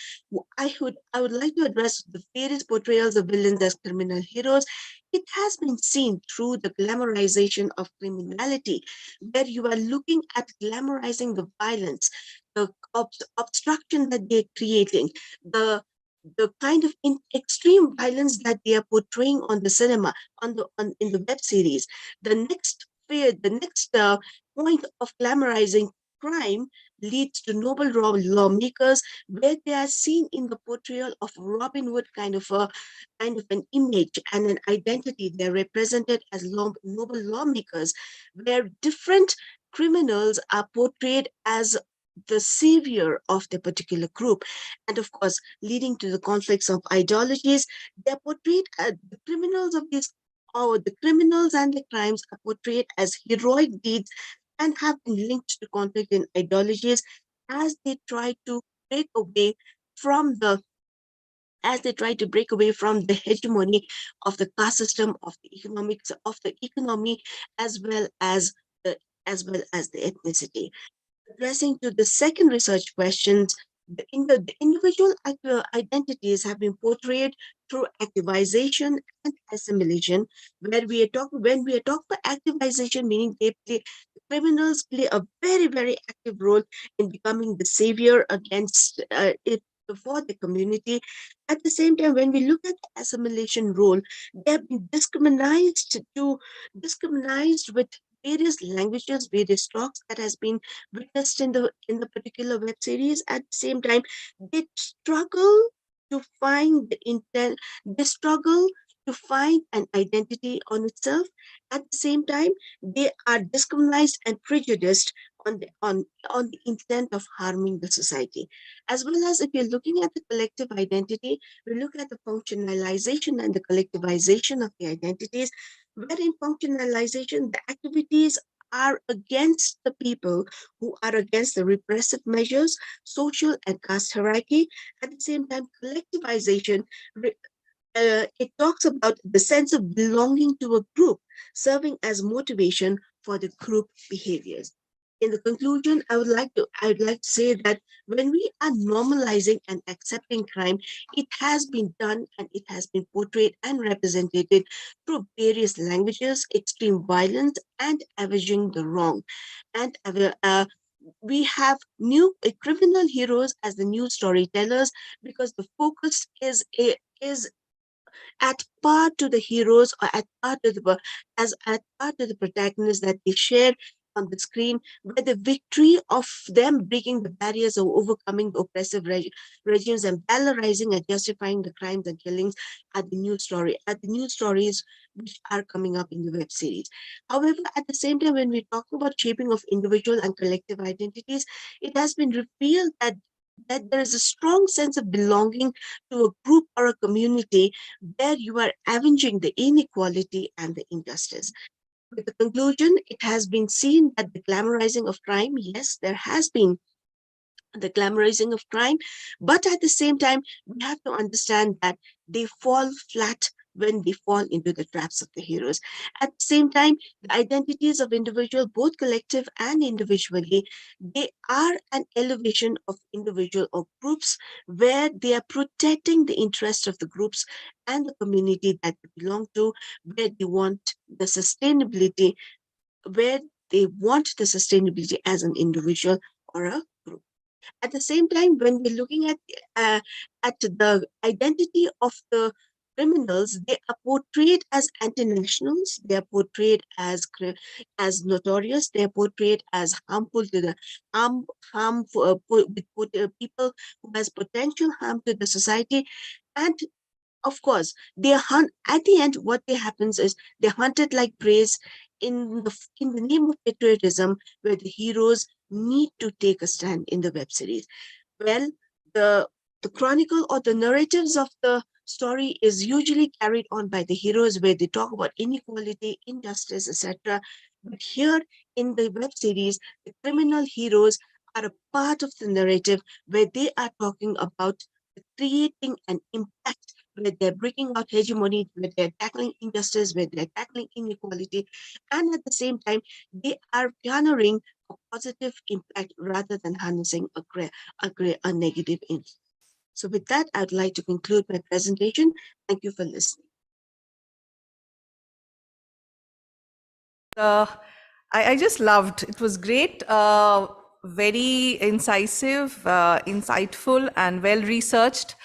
I would like to address the various portrayals of villains as criminal heroes. It has been seen through the glamorization of criminality, where you are looking at glamorizing the violence, the obstruction that they're creating, the kind of extreme violence that they are portraying on the cinema, in the web series. The next point of glamorizing crime leads to noble lawmakers, where they are seen in the portrayal of Robin Hood kind of an image and an identity. They're represented as noble lawmakers, where different criminals are portrayed as the savior of the particular group, and of course leading to the conflicts of ideologies. They're portrayed as the criminals of these or the criminals and the crimes are portrayed as heroic deeds and have been linked to conflict in ideologies as they try to break away from the hegemony of the caste system, of the economics of the economy, as well as the ethnicity. Addressing to the second research questions, the individual identities have been portrayed through activization and assimilation, where when we are talking about activization, meaning criminals play a very, very active role in becoming the savior against it for the community. At the same time, when we look at the assimilation role, they have been discriminized with various languages, various talks that has been witnessed in the particular web series. At the same time, they struggle to find the intent, they struggle to find an identity on itself. At the same time, they are discriminated and prejudiced on the intent of harming the society. As well as, if you're looking at the collective identity, we look at the functionalization and the collectivization of the identities, where in functionalization, the activities are against the people who are against the repressive measures, social and caste hierarchy. At the same time, collectivization, it talks about the sense of belonging to a group, serving as motivation for the group behaviors. In the conclusion, I would like to say that when we are normalizing and accepting crime, it has been done and it has been portrayed and represented through various languages, extreme violence, and avenging the wrong. And we have new criminal heroes as the new storytellers, because the focus is at par to the heroes, or at par to the at par to the protagonists that they share on the screen, where the victory of them breaking the barriers or overcoming the oppressive regimes and valorizing and justifying the crimes and killings are the new stories which are coming up in the web series. However, at the same time, when we talk about shaping of individual and collective identities, it has been revealed that there is a strong sense of belonging to a group or a community where you are avenging the inequality and the injustice. With the conclusion, it has been seen that the glamorizing of crime, yes, there has been the glamorizing of crime, but at the same time, we have to understand that they fall flat when they fall into the traps of the heroes. At the same time, the identities of individual, both collective and individually, they are an elevation of individual or groups where they are protecting the interest of the groups and the community that they belong to, where they want the sustainability, where they want the sustainability as an individual or a group. At the same time, when we're looking at the identity of the criminals, they are portrayed as anti-nationals. They are portrayed as notorious. They are portrayed as harmful to the harm for people who has potential harm to the society. And of course, they hunt. At the end, what they happens is they're hunted like prey in the name of patriotism, where the heroes need to take a stand in the web series. Well, the the chronicle or the narratives of the story is usually carried on by the heroes, where they talk about inequality, injustice, etc. But here in the web series, the criminal heroes are a part of the narrative, where they are talking about creating an impact, where they're breaking out hegemony, where they're tackling injustice, where they're tackling inequality, and at the same time, they are garnering a positive impact rather than harnessing a negative influence. So with that, I'd like to conclude my presentation. Thank you for listening. I just loved. It was great, very incisive, insightful, and well researched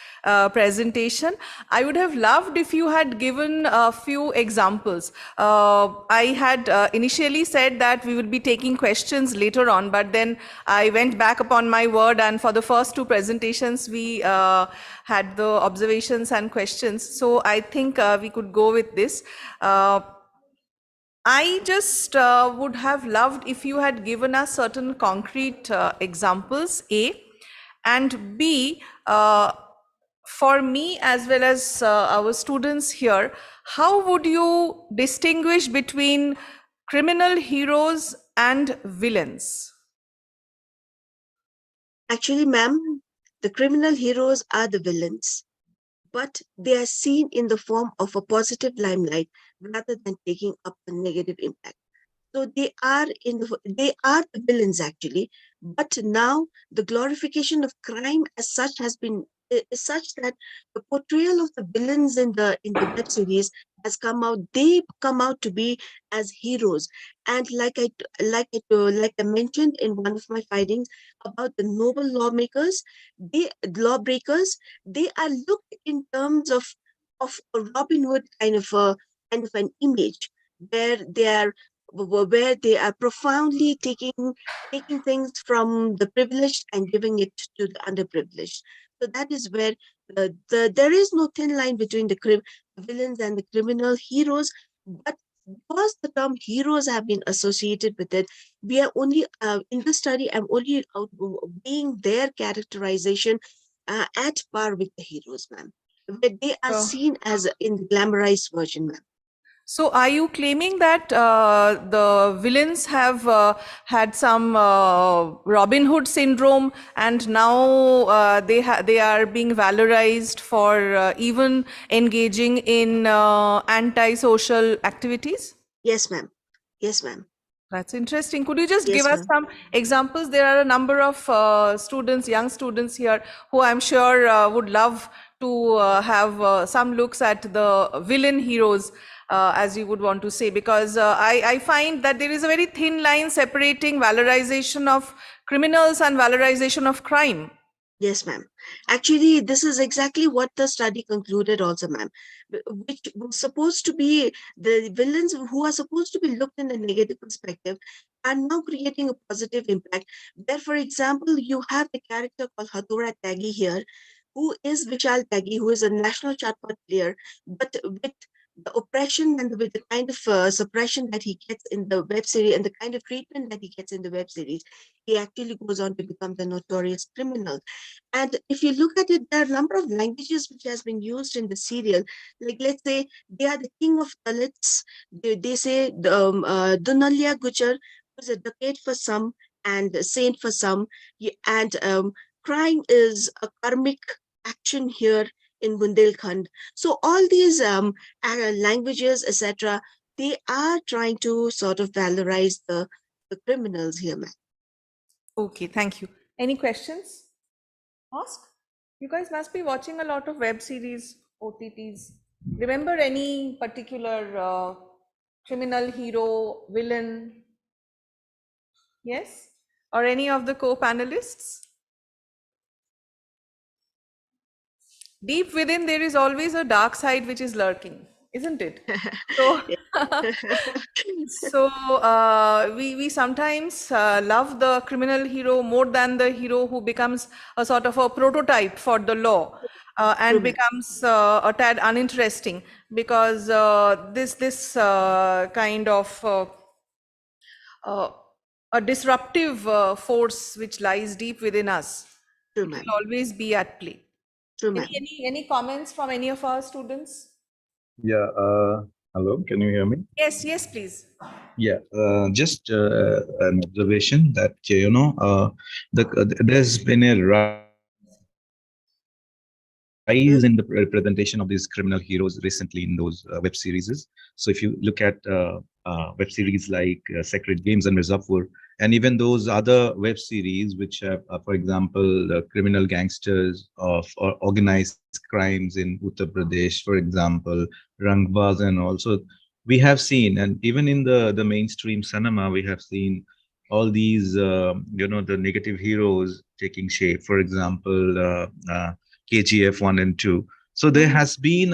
presentation. I would have loved if you had given a few examples. I had initially said that we would be taking questions later on, but then I went back upon my word, and for the first two presentations, we had the observations and questions. So I think we could go with this. I just would have loved if you had given us certain concrete examples, A, and B, for me as well as our students here, how would you distinguish between criminal heroes and villains? Actually, ma'am, the criminal heroes are the villains, but they are seen in the form of a positive limelight rather than taking up a negative impact. So they are the villains actually, but now the glorification of crime as such is such that the portrayal of the villains in the web series has come out. They come out to be as heroes, and like I mentioned in one of my findings about the noble lawbreakers, they are looked in terms of a Robin Hood kind of an image, where they are profoundly taking things from the privileged and giving it to the underprivileged. So that is where there is no thin line between the villains and the criminal heroes, but because the term heroes have been associated with it, we are only in the study. I'm only being their characterization at par with the heroes, ma'am. But they are Uh, seen as in the glamorized version, ma'am. So are you claiming that the villains have had some Robin Hood syndrome, and now they are being valorized for even engaging in anti-social activities? Yes, ma'am. Yes, ma'am. That's interesting. Could you just give Yes, us ma'am. some examples? There are a number of students, young students here, who I'm sure would love to have some looks at the villain heroes, as you would want to say, because I find that there is a very thin line separating valorization of criminals and valorization of crime. Yes, ma'am. Actually, this is exactly what the study concluded also, ma'am, which was supposed to be the villains who are supposed to be looked in a negative perspective are now creating a positive impact. Where, for example, you have a character called Hathura Taggi here, who is Vishal Taggi, who is a national chatbot player, but with the oppression and with the kind of suppression that he gets in the web series and the kind of treatment that he gets in the web series, he actually goes on to become the notorious criminal. And if you look at it, there are a number of languages which has been used in the serial. Like, let's say they are the king of Dalits. They say Dunalya Gujar was a decade for some and a saint for some. And crime is a karmic action here in Bundelkhand. So all these languages, etc., they are trying to sort of valorize the criminals here, ma'am. Okay, thank you. Any questions? Ask. You guys must be watching a lot of web series, OTTs. Remember any particular criminal hero, villain? Yes? Or any of the co-panelists? Deep within, there is always a dark side which is lurking, isn't it? So, we sometimes love the criminal hero more than the hero who becomes a sort of a prototype for the law, True, and ma'am. becomes a tad uninteresting, because this kind of uh, a disruptive force which lies deep within us, True, it ma'am. will always be at play. True, Any, ma'am. any comments from any of our students? Yeah, hello, can you hear me? Yes, yes, please. Yeah, just an observation that, there's been a rise in the representation of these criminal heroes recently in those web series. So if you look at web series like Sacred Games and Mirzapur, and even those other web series which have, for example, criminal gangsters of or organized crimes in Uttar Pradesh, for example, Rangbaz, and also we have seen, and even in the mainstream cinema, we have seen all these the negative heroes taking shape. For example, KGF 1 and 2. So there has been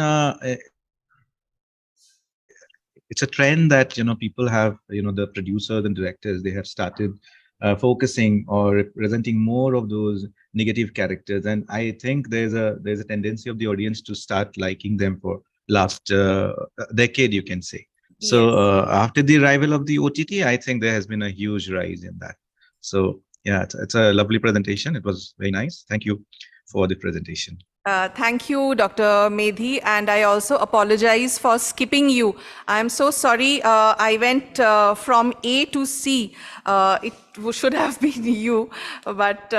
it's a trend that people have, the producers and directors, they have started focusing or presenting more of those negative characters, and I think there's a tendency of the audience to start liking them for last decade, you can say. So Yes. after the arrival of the OTT, I think there has been a huge rise in that. So yeah, it's a lovely presentation. It was very nice. Thank you for the presentation. Thank you, Dr. Medhi, and I also apologize for skipping you. I'm so sorry. I went from A to C. It should have been you, but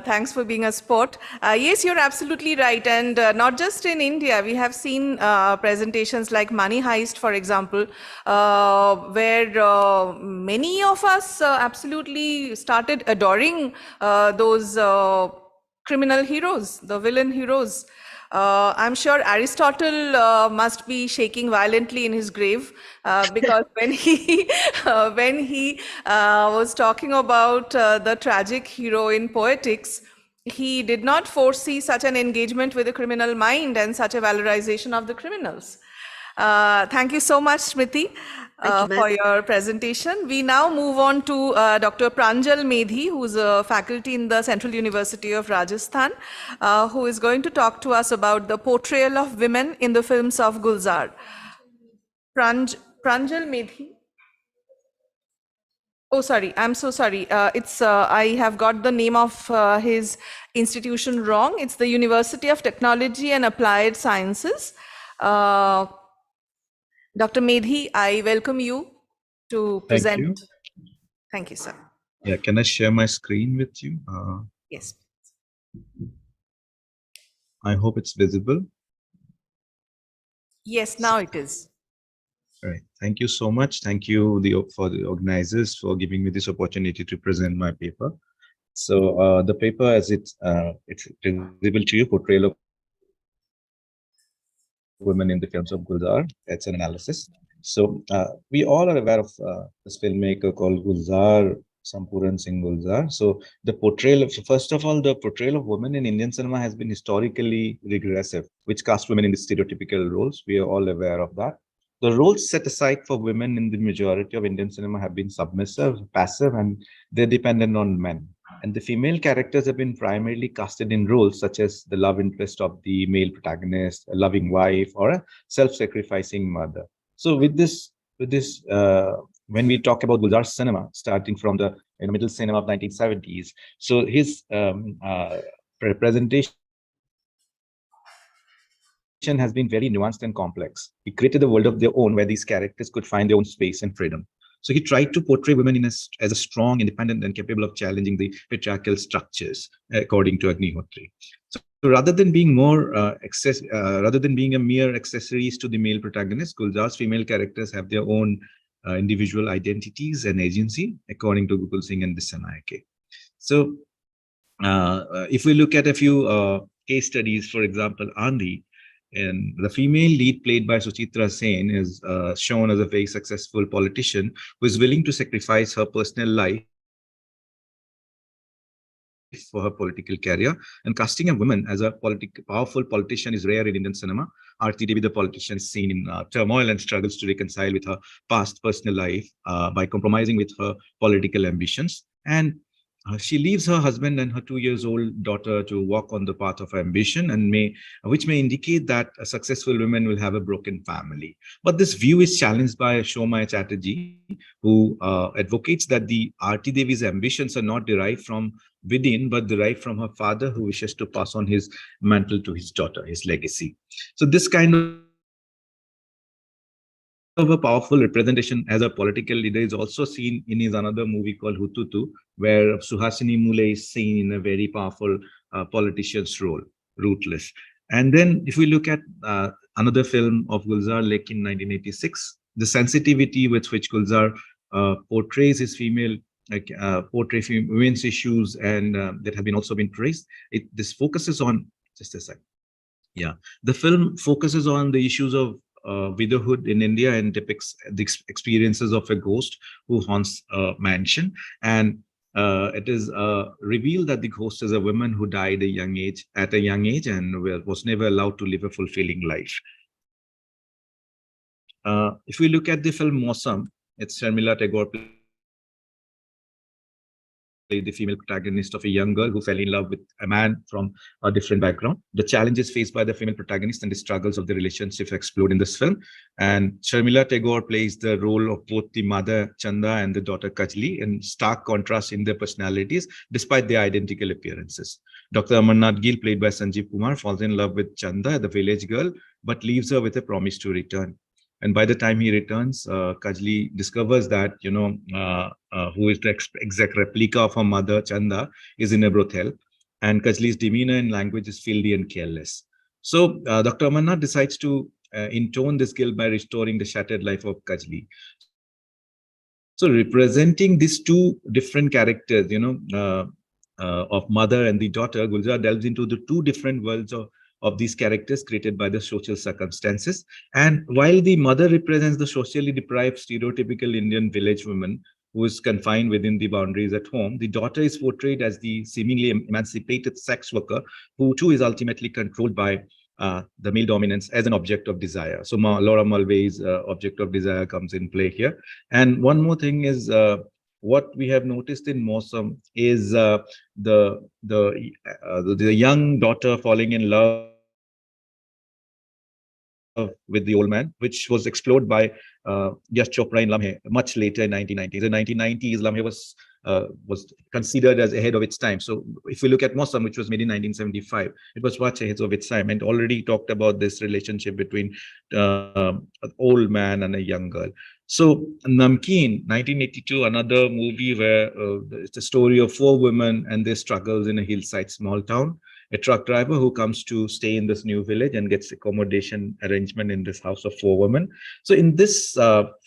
thanks for being a sport. Yes, you're absolutely right, and not just in India. We have seen presentations like Money Heist, for example, where many of us absolutely started adoring those criminal heroes, the villain heroes. I'm sure Aristotle must be shaking violently in his grave, because when he was talking about the tragic hero in Poetics, he did not foresee such an engagement with the criminal mind and such a valorization of the criminals. Thank you so much, Smriti, Thank you, ma'am. for your presentation. We now move on to Dr. Pranjal Medhi, who's a faculty in the Central University of Rajasthan, who is going to talk to us about the portrayal of women in the films of Gulzar. Pranjal Medhi. Oh, sorry. I'm so sorry. I have got the name of his institution wrong. It's the University of Technology and Applied Sciences. Dr. Medhi, I welcome you to Thank present. you. Thank you, sir. Yeah, can I share my screen with you? Yes. I hope it's visible. Yes, now it is. All right. Thank you so much. Thank you for the organizers for giving me this opportunity to present my paper. So the paper, as it's visible to you, portrayal of women in the films of Gulzar. It's an analysis. So we all are aware of this filmmaker called Gulzar, Sampuran Singh Gulzar. So the portrayal of, first of all, the portrayal of women in Indian cinema has been historically regressive, which cast women in the stereotypical roles. We are all aware of that. The roles set aside for women in the majority of Indian cinema have been submissive, passive, and they're dependent on men. And the female characters have been primarily casted in roles such as the love interest of the male protagonist, a loving wife, or a self-sacrificing mother. So when we talk about Gulzar's cinema, starting from the middle cinema of 1970s, so his presentation has been very nuanced and complex. He created a world of their own where these characters could find their own space and freedom. So he tried to portray women as a strong, independent, and capable of challenging the patriarchal structures, according to Agnihotri. So rather than being rather than being a mere accessories to the male protagonist, Gulzar's female characters have their own individual identities and agency, according to Gokul Singh and Dissanayake. So if we look at a few case studies, for example, Andhi, and the female lead played by Suchitra Sen is shown as a very successful politician who is willing to sacrifice her personal life for her political career. And casting a woman as a powerful politician is rare in Indian cinema. Aarti Devi, the politician, is seen in turmoil and struggles to reconcile with her past personal life by compromising with her political ambitions. And she leaves her husband and her 2-year-old daughter to walk on the path of ambition, and which may indicate that a successful woman will have a broken family. But this view is challenged by Shomaya Chatterjee, who advocates that the Aarti Devi's ambitions are not derived from within, but derived from her father, who wishes to pass on his mantle to his daughter, his legacy. So this kind of a powerful representation as a political leader is also seen in his another movie called Hututu, where Suhasini Mule is seen in a very powerful politician's role, Ruthless. And then if we look at another film of Gulzar, Lake in 1986, the sensitivity with which Gulzar portrays his female, portray women's issues, and that have been also been praised. This focuses on, just a sec. Yeah, the film focuses on the issues of widowhood in India and depicts the experiences of a ghost who haunts a mansion. And it is revealed that the ghost is a woman who died at a young age and was never allowed to live a fulfilling life. If we look at the film Mosam, it's Sharmila Tagore played the female protagonist of a young girl who fell in love with a man from a different background. The challenges faced by the female protagonist and the struggles of the relationship explored in this film. And Sharmila Tagore plays the role of both the mother Chanda and the daughter Kajli in stark contrast in their personalities, despite their identical appearances. Dr. Amarnath Gill, played by Sanjeev Kumar, falls in love with Chanda, the village girl, but leaves her with a promise to return. And by the time he returns, Kajli discovers that, who is the exact replica of her mother, Chanda, is in a brothel. And Kajli's demeanor and language is filthy and careless. So Dr. Amarnath decides to intone this guilt by restoring the shattered life of Kajli. So representing these two different characters, of mother and the daughter, Gulzar delves into the two different worlds of these characters created by the social circumstances. And while the mother represents the socially deprived stereotypical Indian village woman who is confined within the boundaries at home, the daughter is portrayed as the seemingly emancipated sex worker who too is ultimately controlled by the male dominance as an object of desire. So Laura Mulvey's object of desire comes in play here. And one more thing is what we have noticed in Mosam is the young daughter falling in love with the old man, which was explored by Yash Chopra in Lamhe much later in 1990s. In 1990s, Lamhe was was considered as ahead of its time. So if we look at Mosam, which was made in 1975, it was much ahead of its time and already talked about this relationship between an old man and a young girl. So Namkeen, 1982, another movie where it's a story of four women and their struggles in a hillside small town. A truck driver who comes to stay in this new village and gets accommodation arrangement in this house of four women. So in this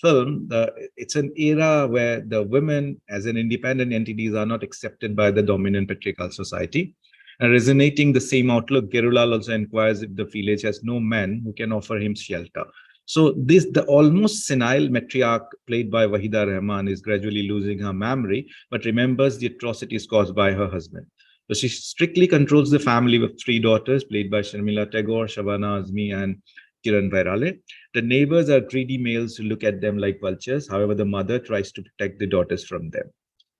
film, it's an era where the women as an independent entities are not accepted by the dominant patriarchal society. And resonating the same outlook, Gerulal also inquires if the village has no man who can offer him shelter. So the almost senile matriarch played by Wahida Rahman is gradually losing her memory, but remembers the atrocities caused by her husband. So she strictly controls the family with three daughters played by Sharmila Tagore, Shabana Azmi, and Kiran Vairale. The neighbors are greedy males who look at them like vultures. However, the mother tries to protect the daughters from them.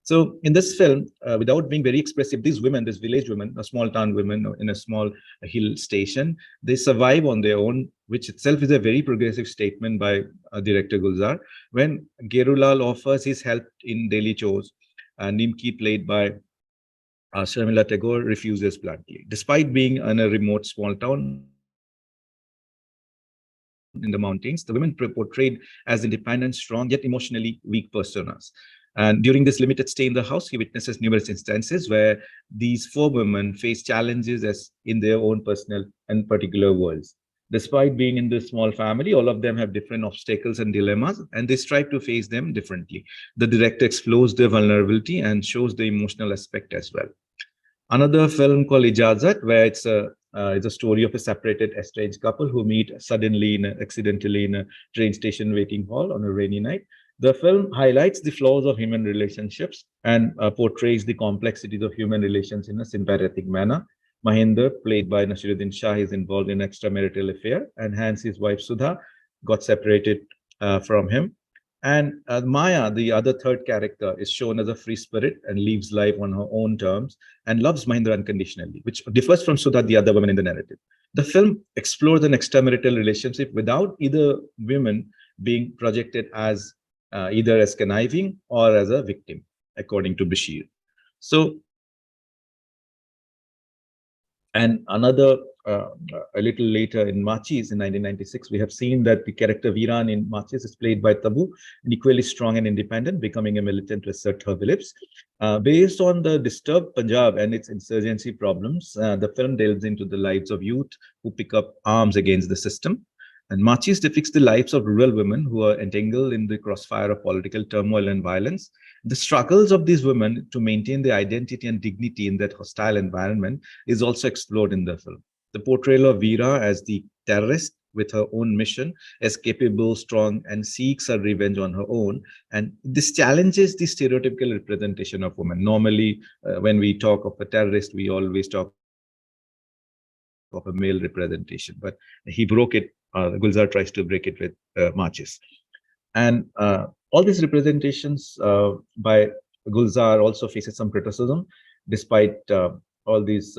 So in this film, without being very expressive, these women, these village women, a small town women in a small hill station, they survive on their own, which itself is a very progressive statement by director Gulzar. When Gerulal offers his help in daily chores, Nimki, played by Sharmila Tagore, refuses bluntly. Despite being in a remote small town in the mountains, the women portrayed as independent, strong, yet emotionally weak personas. And during this limited stay in the house, he witnesses numerous instances where these four women face challenges as in their own personal and particular worlds. Despite being in this small family, all of them have different obstacles and dilemmas, and they strive to face them differently. The director explores their vulnerability and shows the emotional aspect as well. Another film called Ijazat, where it's a story of a separated, estranged couple who meet suddenly, accidentally in a train station waiting hall on a rainy night. The film highlights the flaws of human relationships and portrays the complexities of human relations in a sympathetic manner. Mahinder, played by Nasiruddin Shah, is involved in an extramarital affair, and hence his wife Sudha got separated from him. And Maya, the other third character, is shown as a free spirit and lives life on her own terms and loves Mahindra unconditionally, which differs from Sudha, the other woman in the narrative. The film explores an extramarital relationship without either women being projected as either as conniving or as a victim, according to Bashir. So, and another, a little later in Machis in 1996, we have seen that the character Viran in Machis is played by Tabu, and equally strong and independent, becoming a militant to assert her beliefs. Based on the disturbed Punjab and its insurgency problems, the film delves into the lives of youth who pick up arms against the system. And Machis depicts the lives of rural women who are entangled in the crossfire of political turmoil and violence. The struggles of these women to maintain their identity and dignity in that hostile environment is also explored in the film. The portrayal of Veera as the terrorist with her own mission, as capable, strong, and seeks her revenge on her own. And this challenges the stereotypical representation of women. Normally, when we talk of a terrorist, we always talk of a male representation, but he broke it. Gulzar tries to break it with Machis. And all these representations by Gulzar also faces some criticism, despite all these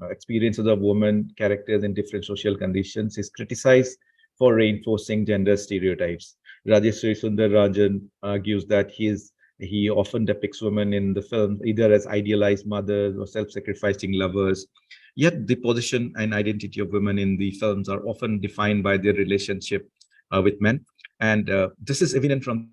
experiences of women characters in different social conditions. Is criticized for reinforcing gender stereotypes. Rajeshri Sundar Rajan argues that he often depicts women in the film either as idealized mothers or self-sacrificing lovers. Yet the position and identity of women in the films are often defined by their relationship with men. And this is evident from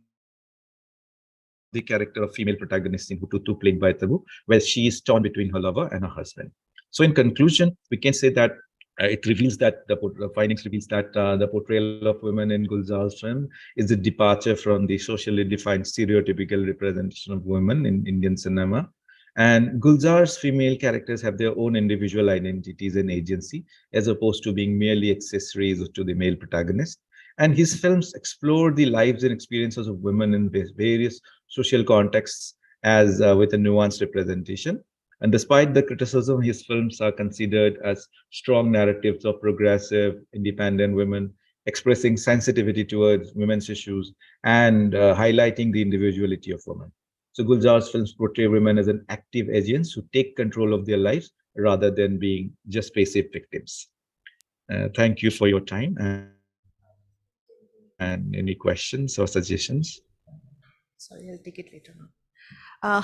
the character of female protagonist in Hututu, played by Tabu, where she is torn between her lover and her husband. So in conclusion, we can say that it reveals that the findings reveals that the portrayal of women in Gulzar's film is a departure from the socially defined stereotypical representation of women in Indian cinema. And Gulzar's female characters have their own individual identities and agency, as opposed to being merely accessories to the male protagonist. And his films explore the lives and experiences of women in various social contexts as with a nuanced representation. And despite the criticism, his films are considered as strong narratives of progressive, independent women, expressing sensitivity towards women's issues and highlighting the individuality of women. So Gulzar's films portray women as an active agents who take control of their lives rather than being just passive victims. Thank you for your time and any questions or suggestions. Sorry, I'll take it later on. Uh,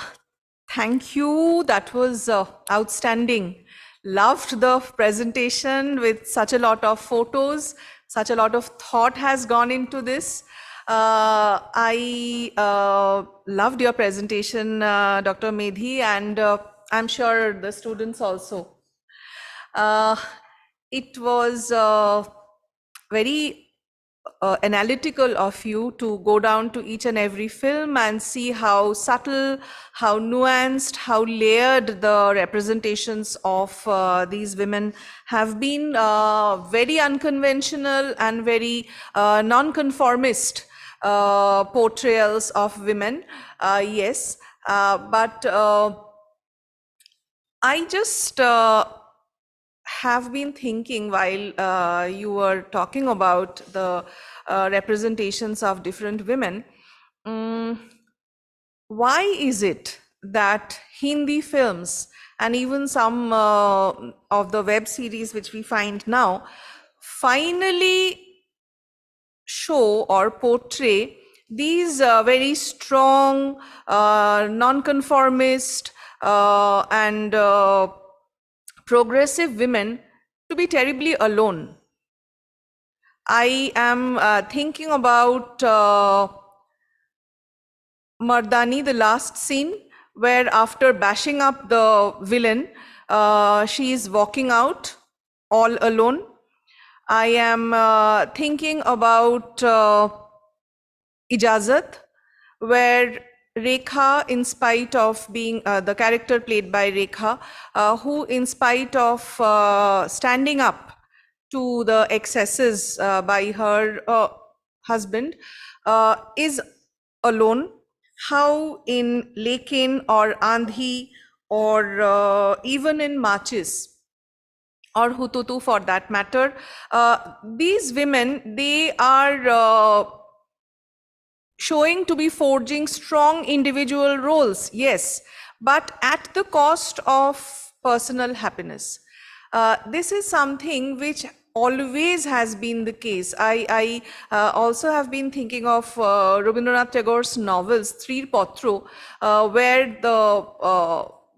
Thank you. That was outstanding. Loved the presentation with such a lot of photos, such a lot of thought has gone into this. I loved your presentation, Dr. Medhi, and I'm sure the students also. It was very analytical of you to go down to each and every film and see how subtle, how nuanced, how layered the representations of these women have been. Very unconventional and very non-conformist portrayals of women. Yes, but I just have been thinking while you were talking about the representations of different women. Why is it that Hindi films and even some of the web series which we find now finally show or portray these very strong, non-conformist, and progressive women to be terribly alone? I am thinking about Mardani, the last scene, where after bashing up the villain, she is walking out all alone. I am thinking about Ijazat, where Rekha, in spite of being the character played by Rekha, who, in spite of standing up to the excesses by her husband, is alone. How in Lekin or Andhi or even in Machis or Hututu for that matter, these women, they are showing to be forging strong individual roles, yes, but at the cost of personal happiness. This is something which always has been the case. I also have been thinking of Rabindranath Tagore's novels, Three Potro, where the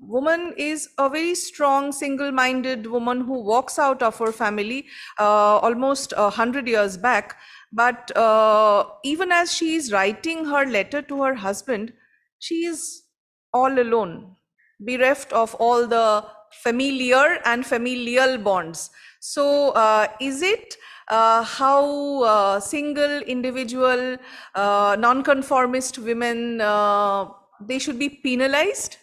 woman is a very strong, single-minded woman who walks out of her family almost 100 years back. But even as she is writing her letter to her husband, she is all alone, bereft of all the familiar and familial bonds. So is it how single, individual, non-conformist women, they should be penalized?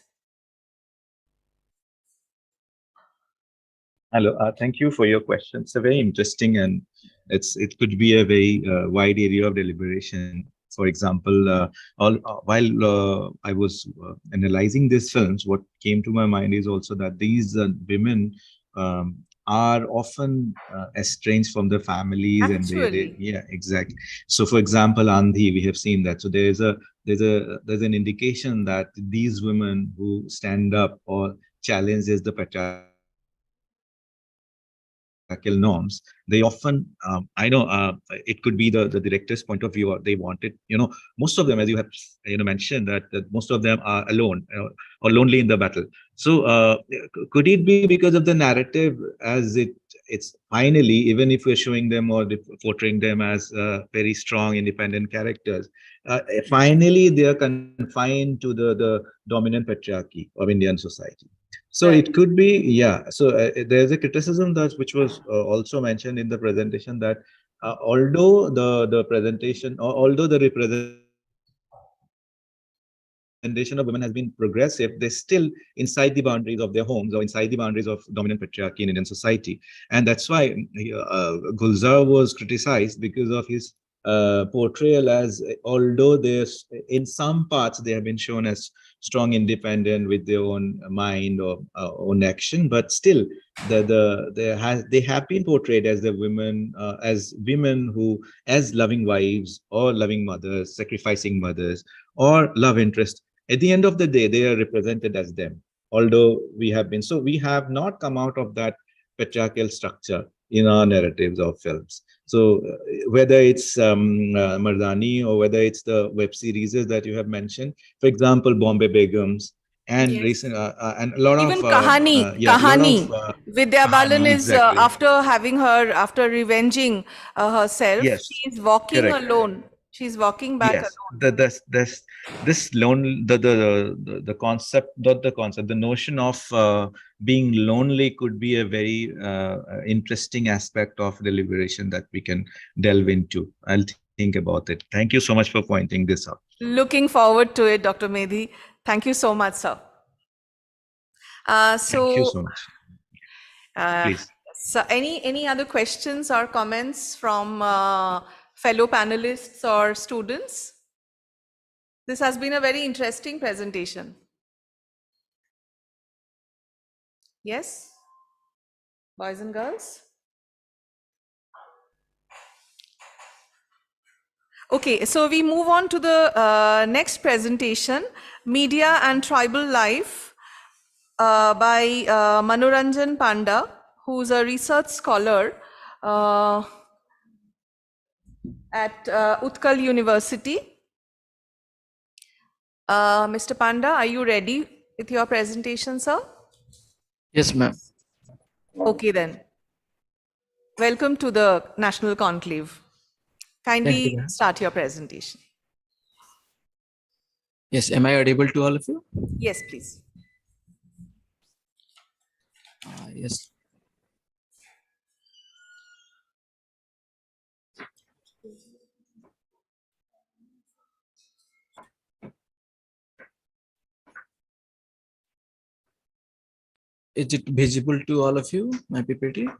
Hello, thank you for your question. It's a very interesting and it could be a very wide area of deliberation. For example, while I was analyzing these films, what came to my mind is also that these women are often estranged from their families, and Actually. yeah, exactly. So, for example, Andhi, we have seen that. So there's an indication that these women who stand up or challenges the patriarchal norms, they often I know it could be the director's point of view, or they wanted, most of them, as you have mentioned, that most of them are alone or lonely in the battle. So could it be because of the narrative, as it's finally, even if we're showing them or portraying them as very strong independent characters, finally they are confined to the dominant patriarchy of Indian society. So Right. it could be, yeah. So there's a criticism that which was also mentioned in the presentation, that although the presentation, or although the representation of women has been progressive, they're still inside the boundaries of their homes or inside the boundaries of dominant patriarchy in Indian society. And that's why Gulzar was criticized because of his portrayal as, although there's in some parts they have been shown as strong, independent with their own mind or own action, but still they have been portrayed as the women, as women who, as loving wives or loving mothers, sacrificing mothers, or love interest. At the end of the day, they are represented as them. Although we have not come out of that patriarchal structure in our narratives of films. So whether it's Mardani or whether it's the web series that you have mentioned, for example, Bombay Begums, and Yes. recent and a lot Even of Kahani, yeah, a lot of Kahani. Vidya Balan Kahani, is exactly. after revenging herself, Yes, she's walking correct. alone. She's walking back Yes, alone. this lone the concept, not the concept, the notion of being lonely could be a very interesting aspect of deliberation that we can delve into. I'll think about it. Thank you so much for pointing this out. Looking forward to it, Dr. Medhi. Thank you so much, sir. Thank you so much. Uh, Please. so any other questions or comments from fellow panelists or students? This has been a very interesting presentation. Yes, boys and girls? Okay, so we move on to the next presentation, Media and Tribal Life, by Manoranjan Panda, who's a research scholar at Utkal University. Mr. Panda, are you ready with your presentation, sir? Yes, ma'am. Okay then. Welcome to the National Conclave. Thank you, Kindly ma'am. start your presentation. Yes, am I audible to all of you? Yes, please. Yes. Is it visible to all of you, my PPT?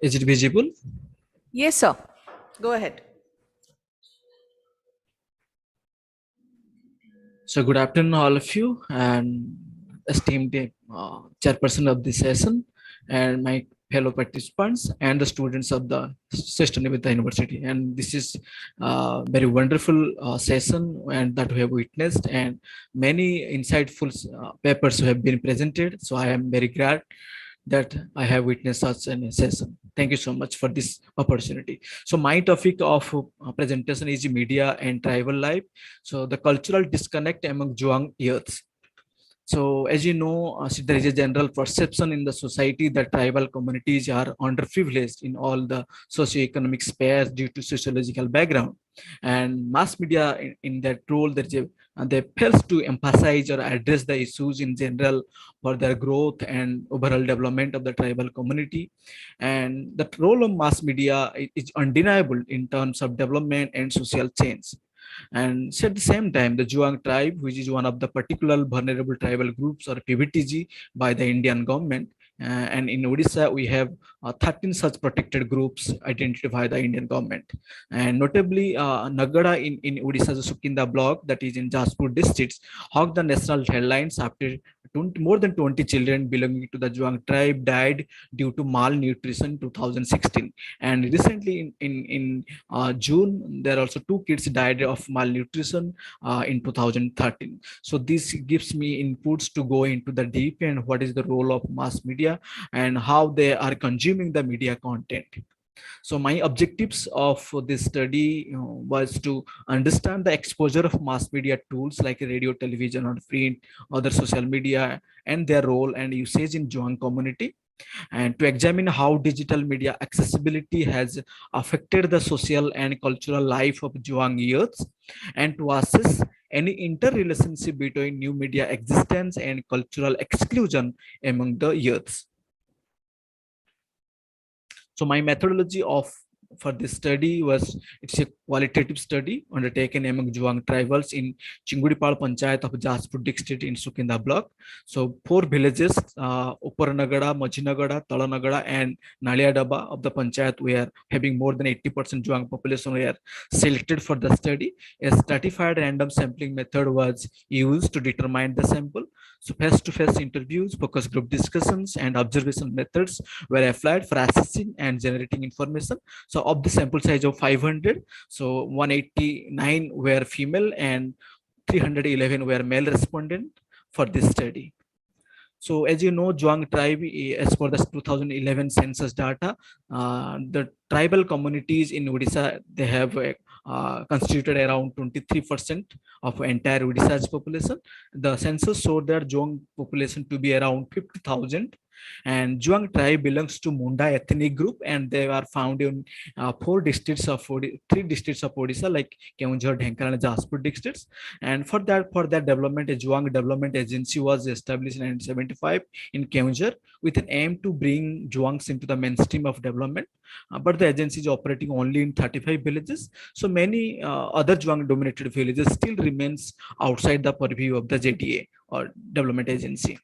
Is it visible? Yes, sir. Go ahead. So good afternoon, all of you, and esteemed chairperson of this session, and my fellow participants and the students of the Sister Nivedita University. And this is a very wonderful session and that we have witnessed, and many insightful papers have been presented. So I am very glad that I have witnessed such a session. Thank you so much for this opportunity. So my topic of presentation is media and tribal life. So the cultural disconnect among Zhuang youths. So as you know, there is a general perception in the society that tribal communities are underprivileged in all the socioeconomic spheres due to sociological background. And mass media in that role, they fails to emphasize or address the issues in general for their growth and overall development of the tribal community. And the role of mass media is undeniable in terms of development and social change. And so at the same time, the Zhuang tribe, which is one of the particular vulnerable tribal groups or PVTG by the Indian government, and in Odisha, we have 13 such protected groups identified by the Indian government. And notably, Nagada in Odisha's Sukinda block, that is in Jaspur district, hogged the national headlines after more than 20 children belonging to the Zhuang tribe died due to malnutrition in 2016. And recently in June, there are also 2 kids died of malnutrition in 2013. So this gives me inputs to go into the deep and what is the role of mass media and how they are consuming the media content. So my objectives of this study was to understand the exposure of mass media tools like radio, television, or print, other social media, and their role and usage in Zhuang community, and to examine how digital media accessibility has affected the social and cultural life of Zhuang youths, and to assess any interrelationship between new media existence and cultural exclusion among the youths. So my methodology for this study was, it's a qualitative study undertaken among Zhuang tribals in Chingudipal Panchayat of Jaspur district in Sukinda block. So 4 villages, Uparanagada, Majinagada, Talanagada, and Naliadaba of the Panchayat were having more than 80% Zhuang population were selected for the study. A stratified random sampling method was used to determine the sample. So face-to-face interviews, focus group discussions, and observation methods were applied for assessing and generating information. So of the sample size of 500, so 189 were female and 311 were male respondent for this study. So as you know, Juang tribe, as per the 2011 census data, the tribal communities in Odisha, they have constituted around 23% of entire Odisha's population. The census showed their Juang population to be around 50,000. And Juang tribe belongs to Munda ethnic group, and they are found in three districts of Odisha, like Keonjhar, Dhenkanal, and Jaspur districts. And for that development, a Juang Development Agency was established in 1975 in Keonjhar with an aim to bring Juangs into the mainstream of development. But the agency is operating only in 35 villages. So many other Juang dominated villages still remains outside the purview of the JDA or development agency.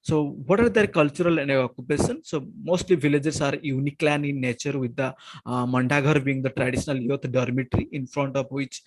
So what are their cultural and occupation? So mostly villages are uniclan in nature, with the Mandaghar being the traditional youth dormitory, in front of which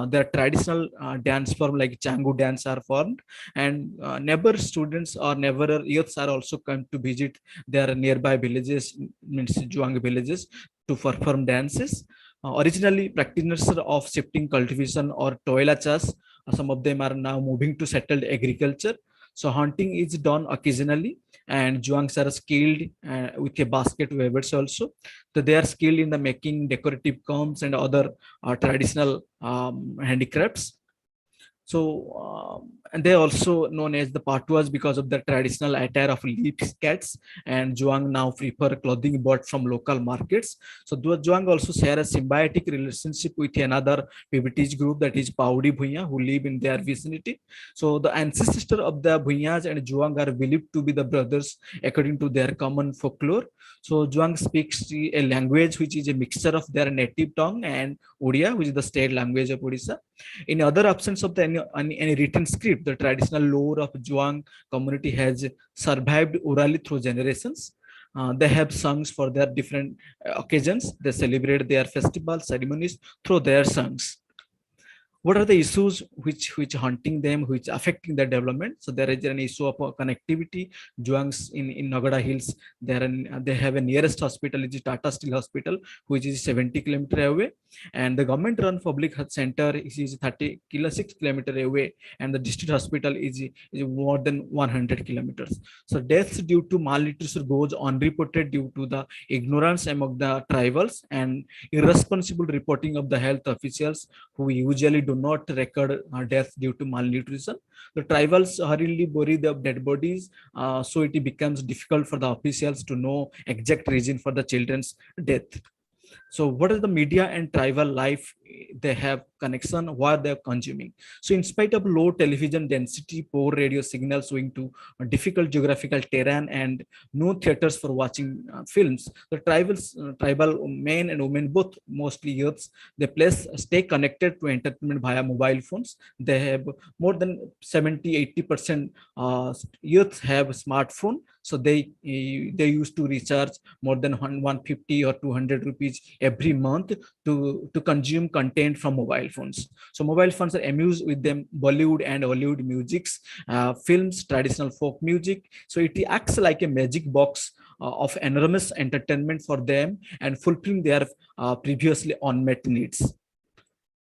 their traditional dance form like Changu dance are formed. And neighbor students or neighbor youths are also come to visit their nearby villages, means Juang villages, to perform dances. Originally practitioners of shifting cultivation or toila chas, some of them are now moving to settled agriculture. So hunting is done occasionally, and Juangs are skilled with a basket weavers also. So they are skilled in the making decorative combs and other traditional handicrafts. So, and they also known as the Patuas because of the traditional attire of leaf cats, and Juang now prefer clothing bought from local markets. So the Juang also share a symbiotic relationship with another PBTG group, that is Paudi Bhuya, who live in their vicinity. So the ancestor of the Bhuyas and Juang are believed to be the brothers according to their common folklore. So Juang speaks a language which is a mixture of their native tongue and Odia, which is the state language of Odisha. In other absence of any written script, the traditional lore of Juang community has survived orally through generations. They have songs for their different occasions. They celebrate their festival ceremonies through their songs. What are the issues which haunting them, which affecting their development? So there is an issue of connectivity. Juangs in Nagada Hills, they have a nearest hospital, is Tata Steel Hospital, which is 70 kilometers away, and the government run public health center is 36 kilometers away, and the district hospital is more than 100 kilometers. So deaths due to malnutrition goes unreported due to the ignorance among the tribals and irresponsible reporting of the health officials, who usually do not record death due to malnutrition. The tribals hurriedly bury the dead bodies, so it becomes difficult for the officials to know exact reason for the children's death. So what is the media and tribal life? They have connection, what they're consuming. So in spite of low television density, poor radio signals owing to difficult geographical terrain, and no theaters for watching films, the tribal men and women, both mostly youths, they stay connected to entertainment via mobile phones. They have more than 70-80% youths have smartphone. So they used to recharge more than 150 or 200 rupees every month to consume content from mobile phones. So mobile phones are amused with them Bollywood and Hollywood musics, films, traditional folk music. So it acts like a magic box of enormous entertainment for them and fulfilling their previously unmet needs.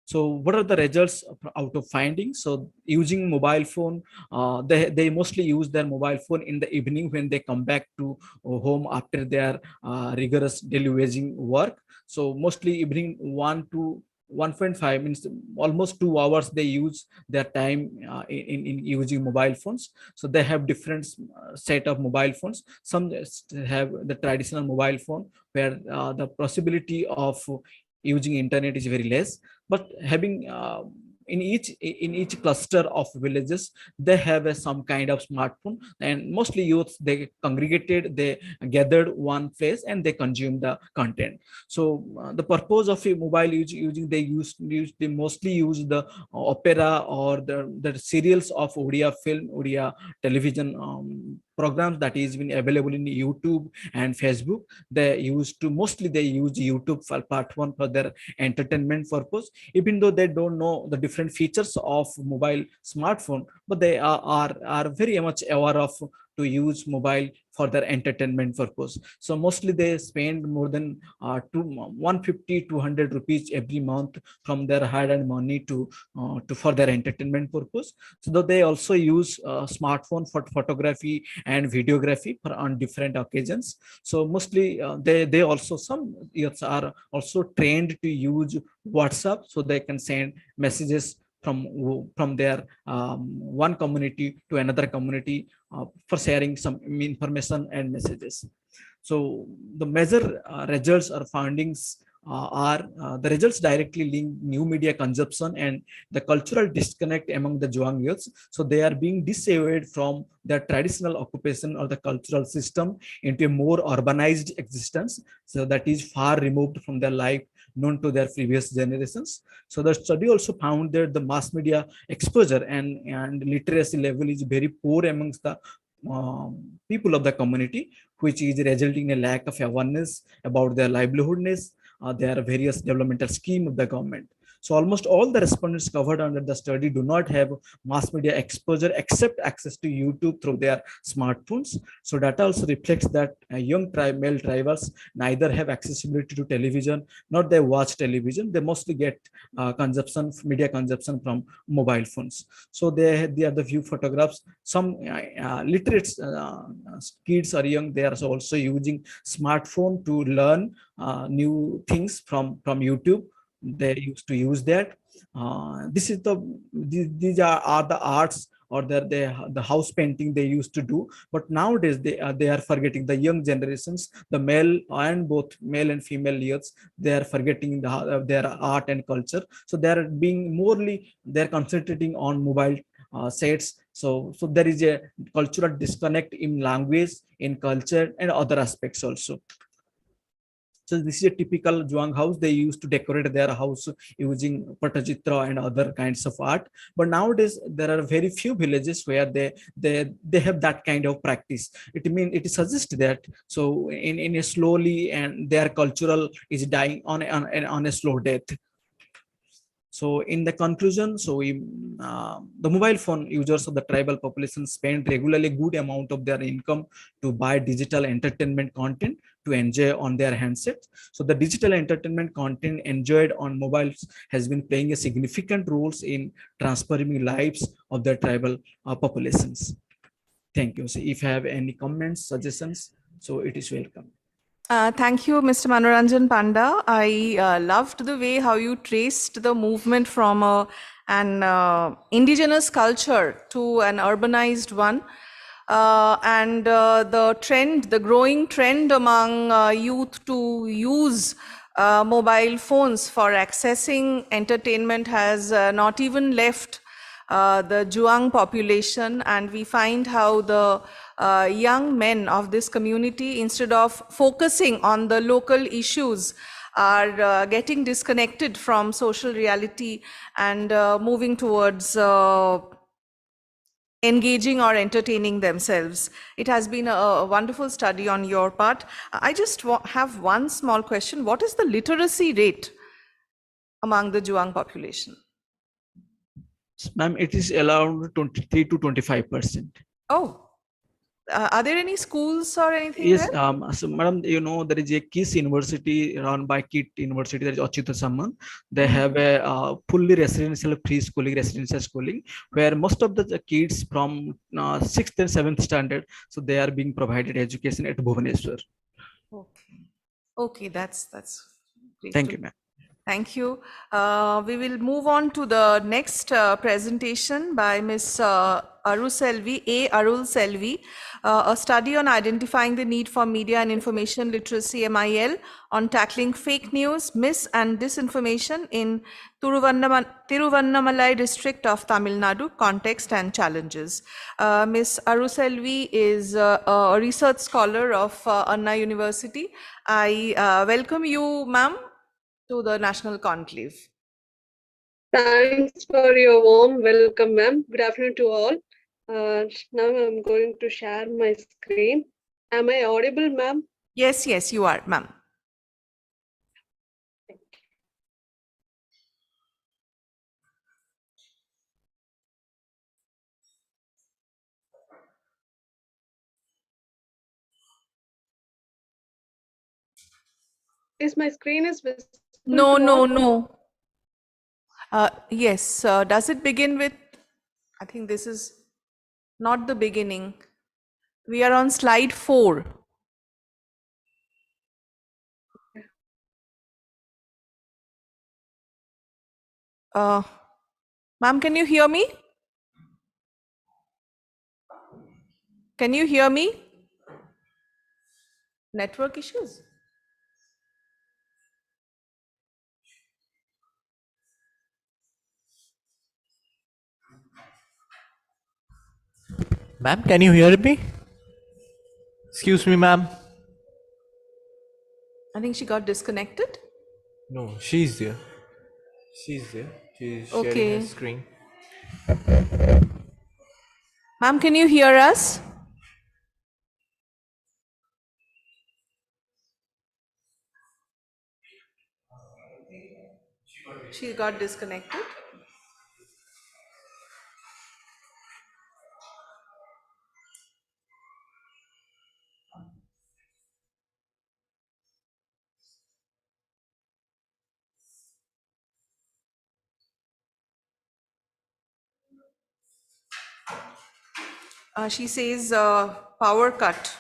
So what are the results out of finding? So using mobile phone, they mostly use their mobile phone in the evening when they come back to home after their rigorous daily waging work. So mostly evening 1.5 means almost 2 hours they use their time in using mobile phones. So they have different set of mobile phones. Some have the traditional mobile phone where the possibility of using internet is very less, but having in each cluster of villages, they have some kind of smartphone, and mostly youths, they congregated, they gathered one place and they consume the content. So the purpose of a mobile using they mostly use the opera or the serials of Odia film, Odia television programs that is been available in YouTube and Facebook. They use YouTube for part one for their entertainment purpose, even though they don't know the different features of mobile smartphone, but they are very much aware of to use mobile for their entertainment purpose. So mostly they spend more than 150 200 rupees every month from their hard-earned money to for their entertainment purpose. So that they also use smartphone for photography and videography for on different occasions. So mostly they also, some youths are also trained to use WhatsApp, so they can send messages from their one community to another community for sharing some information and messages. So the measure results or findings are the results directly link new media consumption and the cultural disconnect among the Zhuang youths. So they are being disavowed from their traditional occupation or the cultural system into a more urbanized existence. So that is far removed from their life known to their previous generations. So the study also found that the mass media exposure and literacy level is very poor amongst the people of the community, which is resulting in a lack of awareness about their livelihoodness, their various developmental scheme of the government. So almost all the respondents covered under the study do not have mass media exposure except access to YouTube through their smartphones. So data also reflects that young male tribals neither have accessibility to television, nor they watch television. They mostly get media consumption from mobile phones. So they are the few photographs. Some literate kids are young. They are also using smartphone to learn new things from YouTube. They used to use that. This is these are the arts or the house painting they used to do. But nowadays they are forgetting, the young generations, the male and both male and female youths, they are forgetting their art and culture. So they are being morely, they're concentrating on mobile sets. So there is a cultural disconnect in language, in culture, and other aspects also. So this is a typical Zhuang house. They used to decorate their house using Patachitra and other kinds of art. But nowadays there are very few villages where they have that kind of practice. It suggests that so in a slowly, and their cultural is dying on a slow death. So in the conclusion, the mobile phone users of the tribal population spend regularly good amount of their income to buy digital entertainment content to enjoy on their handsets. So the digital entertainment content enjoyed on mobiles has been playing a significant roles in transforming lives of the tribal populations. Thank you. So if you have any comments, suggestions, so it is welcome. Thank you, Mr. Manoranjan Panda. I loved the way how you traced the movement from an indigenous culture to an urbanized one. And the growing trend among youth to use mobile phones for accessing entertainment has not even left the Zhuang population, and we find how the young men of this community, instead of focusing on the local issues, are getting disconnected from social reality and moving towards engaging or entertaining themselves. It has been a wonderful study on your part. I just have one small question. What is the literacy rate among the Zhuang population? Ma'am, it is around 23 to 25%. Oh, are there any schools or anything Yes, there? so madam, there is a KISS University run by KIT University, that is Achyuta Samman. They have a fully residential preschooling, residential schooling, where most of the kids from 6th and 7th standard, so they are being provided education at Bhubaneswar. Okay. Okay, that's great. Thank you, ma'am. Thank you. We will move on to the next presentation by Ms. Arul Selvi, a study on identifying the need for media and information literacy, MIL, on tackling fake news, mis and disinformation in Tiruvannamalai district of Tamil Nadu, context and challenges. Ms. Arul Selvi is a research scholar of Anna University. I welcome you, ma'am, to the National Conclave. Thanks for your warm welcome, ma'am. Good afternoon to all. Now I'm going to share my screen. Am I audible, ma'am? Yes, yes, you are, ma'am. Is my screen is visible No, to no, all? no. Yes, does it begin with, I think this is not the beginning. We are on slide 4. Ma'am, can you hear me? Can you hear me? Network issues? Ma'am, can you hear me? Excuse me, ma'am. I think she got disconnected. No, she's there. She's there. She's sharing her Okay. screen. Ma'am, can you hear us? She got disconnected. She says power cut.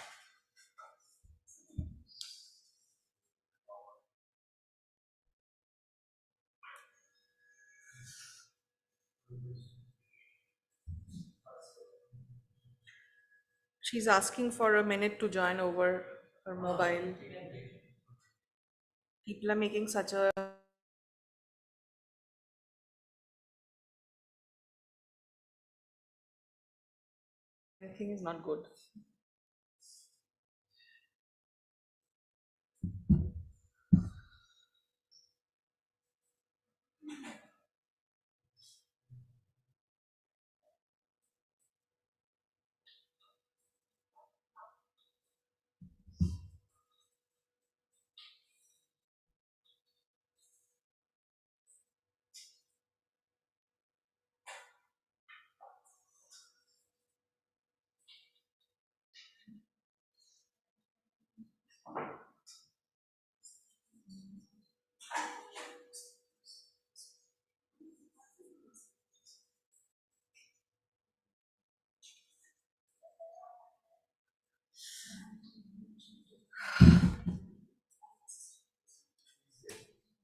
She's asking for a minute to join over her mobile. People are making such a thing is not good.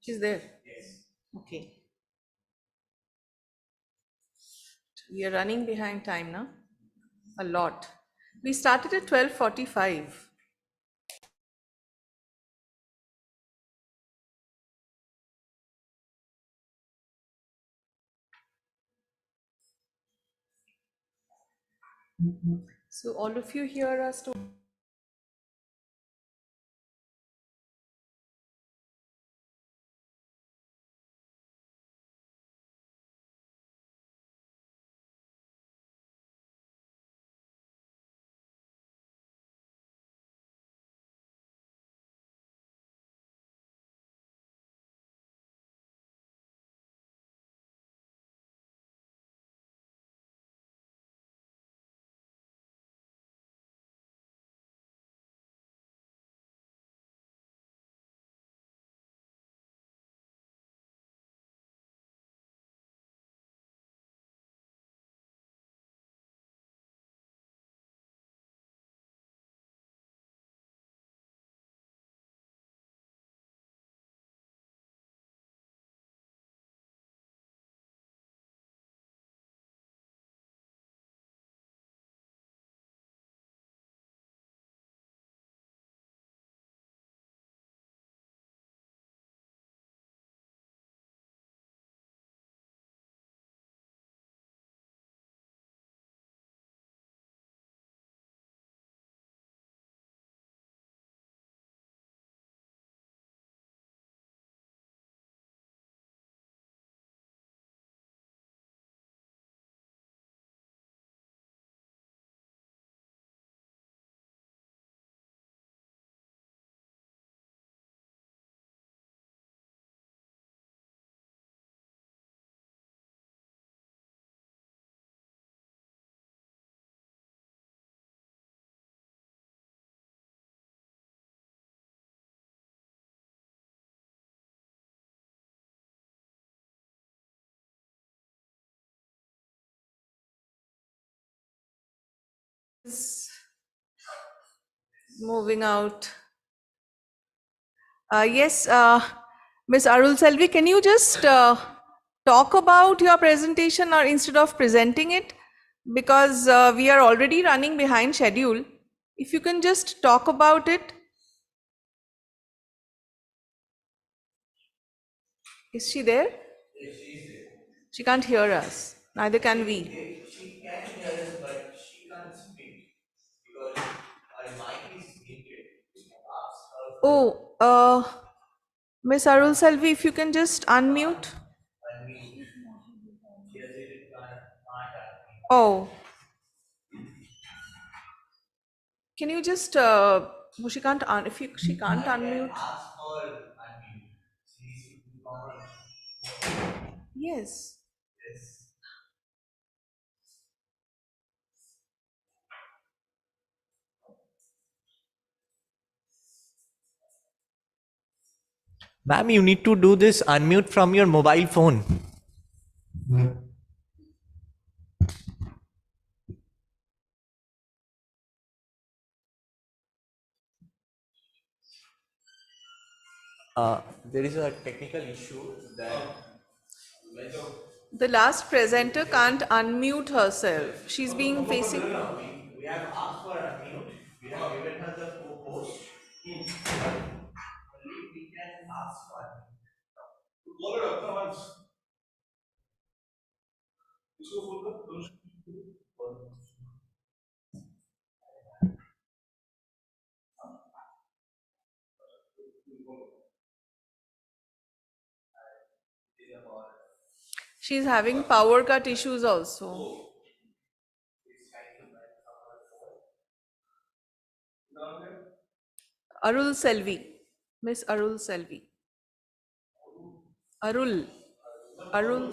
She's there. Okay. We are running behind time now. A lot. We started at 12:45. So all of you here are students. moving out. Yes, Ms. Arul Selvi, can you just talk about your presentation or instead of presenting it? Because we are already running behind schedule. If you can just talk about it. Is she there? Yes, she is there. She can't hear us. Neither can we. She can hear us, but she can't speak because her mic is muted. Oh, Miss Arul Selvi, if you can just unmute. Oh, can you just? She can't. She can't unmute. Yes. Ma'am, you need to do this unmute from your mobile phone. There is a technical issue that The last presenter can't unmute herself. She's being facing. we have asked for unmute. We have given her the post. Only we can ask for She's having power cut issues also. Arul Selvi. Miss Arul Selvi. Arul. Arul.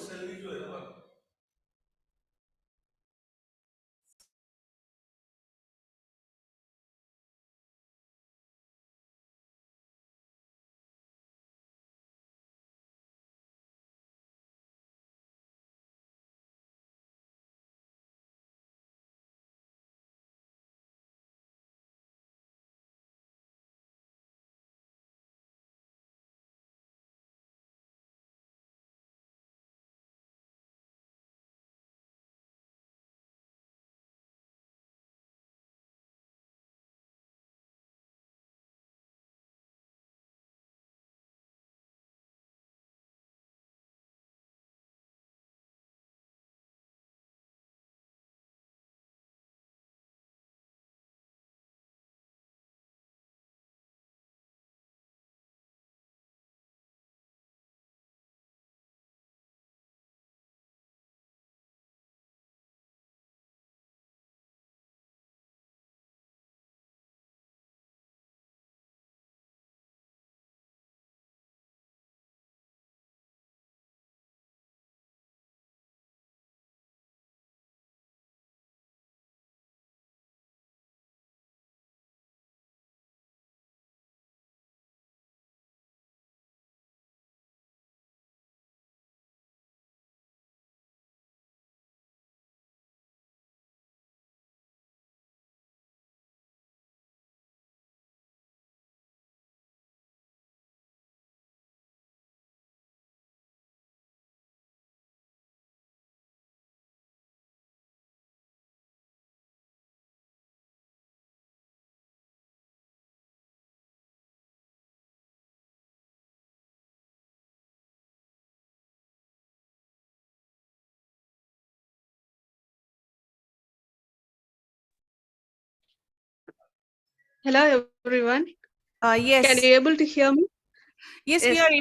Hello, everyone. Yes. Can you able to hear me? Yes, Yes.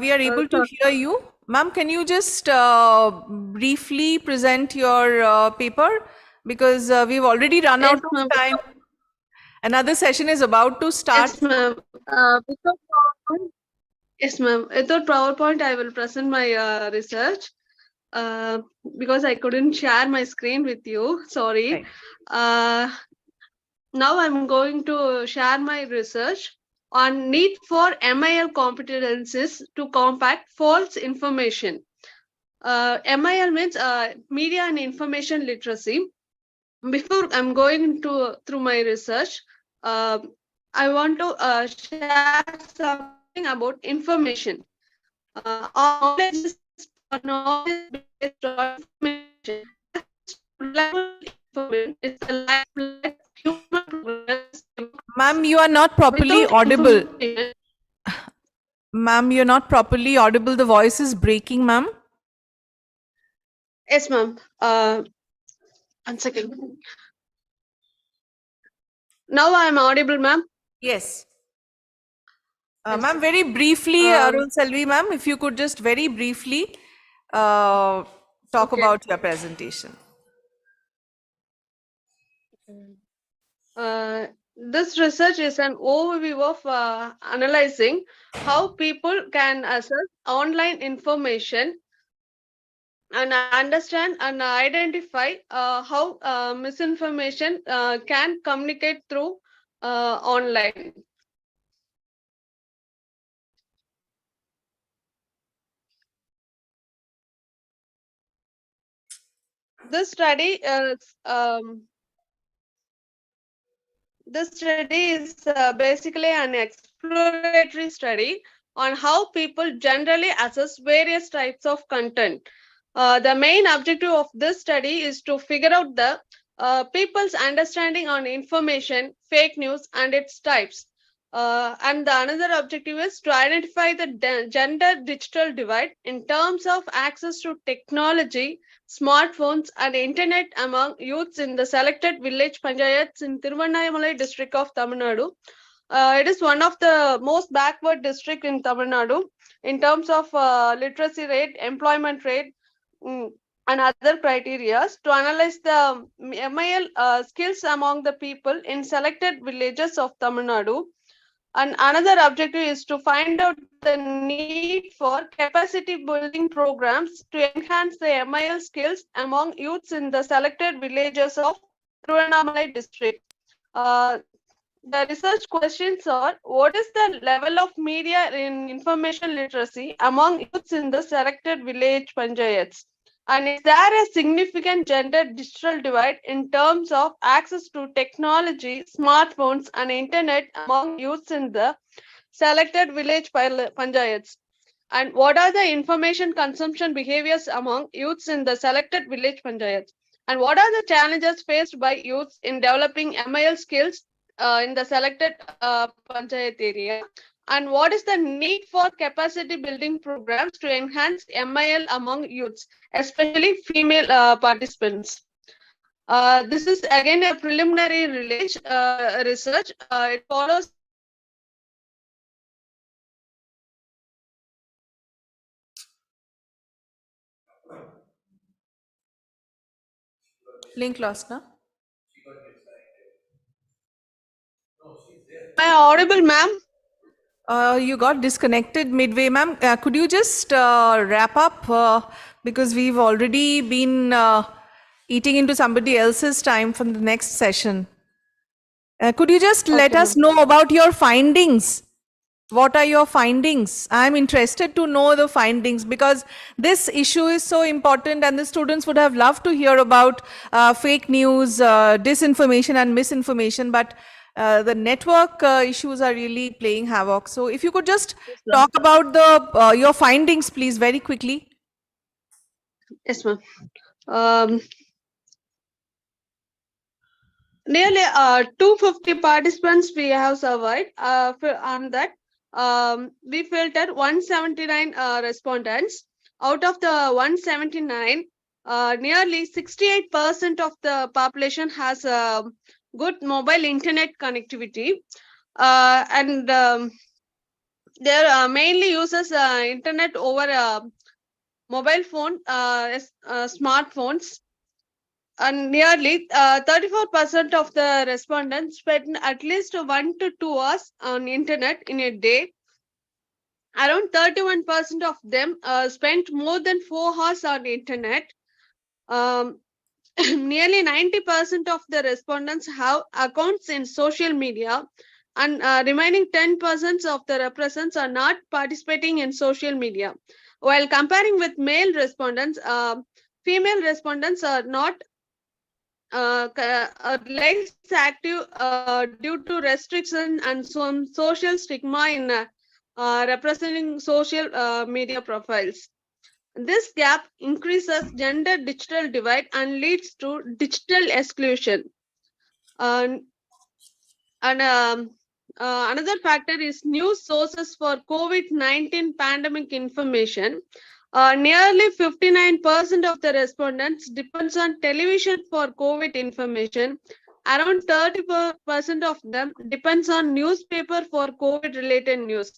we are able to Sure. hear you. Ma'am, can you just briefly present your paper? Because we've already run out Yes, of ma'am. time. Another session is about to start. Yes, ma'am. Without PowerPoint, yes, ma'am. Without PowerPoint, I will present my research. Because I couldn't share my screen with you. Sorry. Right. Now I'm going to share my research on need for MIL competencies to combat false information. MIL means Media and Information Literacy. before I'm going through my research, I want to share something about information. Knowledge is knowledge based on information. Access to reliable information is the lifeblood of human progress. Ma'am, you are not properly Without audible. information, Ma'am, you're not properly audible. The voice is breaking, ma'am. yes, ma'am. 1 second. Now I'm audible, ma'am. Yes. Yes. Ma'am, very briefly, Um, Arul Selvi, ma'am, if you could just very briefly talk Okay. about your presentation. This research is an overview of analyzing how people can access online information and understand and identify how misinformation can communicate through online. This study is basically an exploratory study on how people generally assess various types of content. The main objective of this study is to figure out the people's understanding on information, fake news, and its types. And the another objective is to identify the gender digital divide in terms of access to technology, smartphones, and internet among youths in the selected village panchayats in Tiruvannamalai district of Tamil Nadu. It is one of the most backward district in Tamil Nadu in terms of literacy rate, employment rate, and other criteria to analyze the MIL skills among the people in selected villages of Tamil Nadu. And another objective is to find out the need for capacity building programs to enhance the MIL skills among youths in the selected villages of Tiruvannamalai district. The research questions are: what is the level of media in information literacy among youths in the selected village panchayats? And is there a significant gender digital divide in terms of access to technology, smartphones, and internet among youths in the selected village panchayats? And what are the information consumption behaviors among youths in the selected village panchayats? And what are the challenges faced by youths in developing MIL skills in the selected panchayat area? And what is the need for capacity building programs to enhance MIL among youths, especially female participants? This is again a preliminary research. It follows Link lost, na? Am I audible, ma'am? You got disconnected midway, ma'am. Could you just wrap up because we've already been eating into somebody else's time from the next session. Could you just let us know about your findings? What are your findings? I'm interested to know the findings because this issue is so important and the students would have loved to hear about fake news, disinformation and misinformation, but the network issues are really playing havoc. So if you could just talk about the your findings, please, very quickly. Yes, ma'am. Nearly 250 participants we have surveyed. On that, we filtered 179 respondents. Out of the 179, nearly 68% of the population has good mobile internet connectivity, and they mainly uses internet over mobile phone, smartphones. And nearly 34% of the respondents spend at least 1 to 2 hours on internet in a day. Around 31% of them spent more than 4 hours on internet. Nearly 90% of the respondents have accounts in social media, and remaining 10% of the respondents are not participating in social media. While comparing with male respondents, female respondents are not less active due to restriction and some social stigma in representing social media profiles. This gap increases gender digital divide and leads to digital exclusion. And another factor is news sources for COVID-19 pandemic information. Nearly 59% of the respondents depends on television for COVID information. Around 30% of them depends on newspaper for COVID-related news,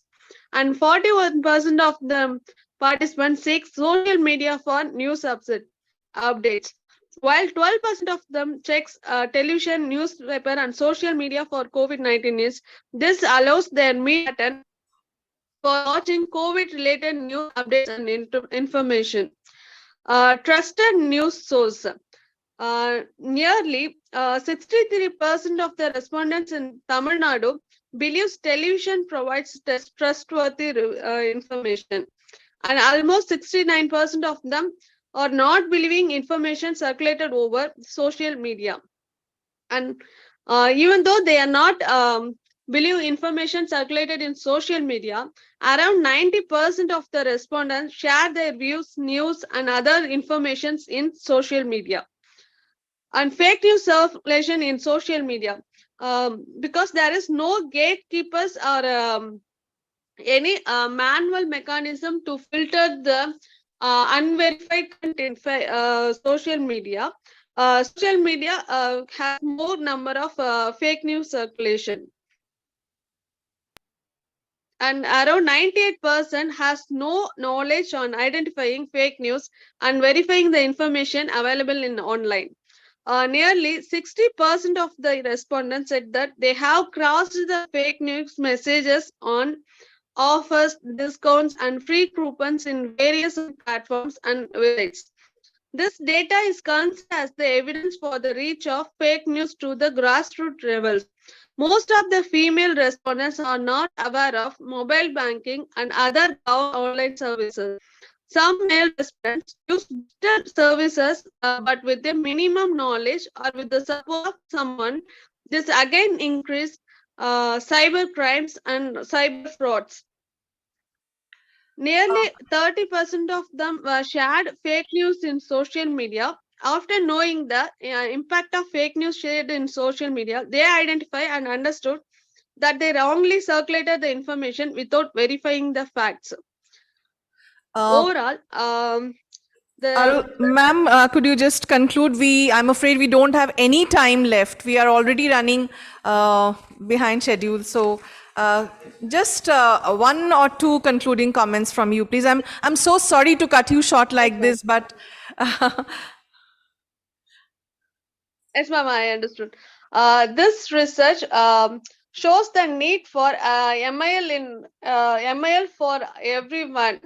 and 41% of the participants seek social media for news updates, while 12% of them checks television, newspaper, and social media for COVID-19 news. This allows their media pattern for watching COVID-related news updates and information. Trusted news source. Nearly 63% of the respondents in Tamil Nadu believes television provides trustworthy information, and almost 69% of them are not believing information circulated over social media. And even though they are not believe information circulated in social media, around 90% of the respondents share their views, news, and other informations in social media. And fake news circulation in social media, because there is no gatekeepers or any manual mechanism to filter the unverified content social media. Social media has more number of fake news circulation, and around 98% has no knowledge on identifying fake news and verifying the information available in online. Nearly 60% of the respondents said that they have crossed the fake news messages on offers, discounts, and free coupons in various platforms and websites. This data is considered as the evidence for the reach of fake news to the grassroots levels. Most of the female respondents are not aware of mobile banking and other online services. Some male respondents use digital services, but with a minimum knowledge or with the support of someone. This again increase cyber crimes and cyber frauds. Nearly 30% of them shared fake news in social media. After knowing the impact of fake news shared in social media, they identify and understood that they wrongly circulated the information without verifying the facts. Overall, Ma'am, could you just conclude? I'm afraid we don't have any time left. We are already running behind schedule. So just one or two concluding comments from you, please. I'm so sorry to cut you short like this, but yes, ma'am, I understood. This research shows the need for MIL for everyone.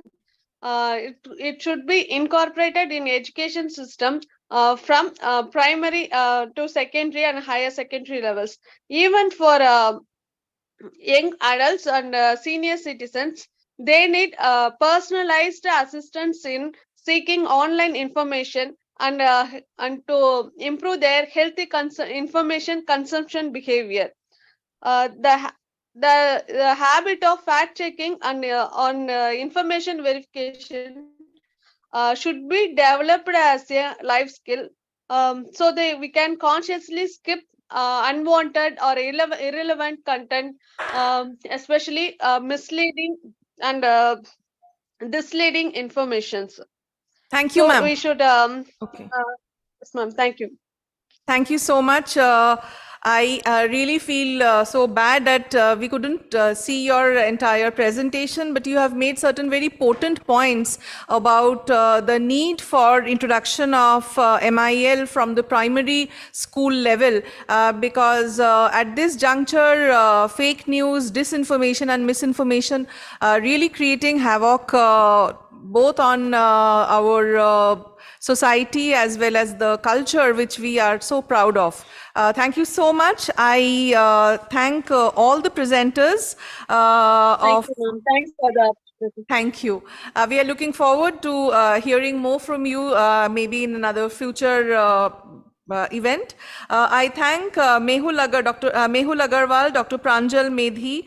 It should be incorporated in education system from primary to secondary and higher secondary levels. Even for young adults and senior citizens, they need personalized assistance in seeking online information and to improve their healthy information consumption behavior. The habit of fact checking and on information verification should be developed as a life skill, so we can consciously skip unwanted or irrelevant content, especially misleading and misleading informations. thank you, So ma'am. we should Okay. yes, ma'am, thank you. Thank you so much. I really feel so bad that we couldn't see your entire presentation, but you have made certain very potent points about the need for introduction of MIL from the primary school level, because at this juncture, fake news, disinformation and misinformation really creating havoc both on our society as well as the culture which we are so proud of. Thank you so much. I thank all the presenters Thank you, ma'am. Thanks for the opportunity. Thank you. We are looking forward to hearing more from you maybe in another future event. I thank Dr. Mehul Agarwal, Dr. Pranjal Medhi,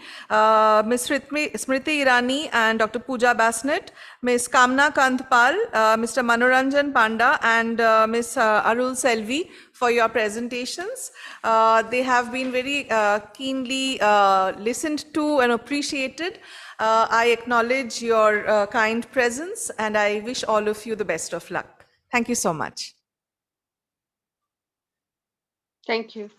Ms. Smriti Irani, and Dr. Pooja Basnet, Ms. Kamna Kantpal, Mr. Manoranjan Panda, and Ms. Arul Selvi for your presentations. They have been very keenly listened to and appreciated. I acknowledge your kind presence, and I wish all of you the best of luck. Thank you so much. Thank you.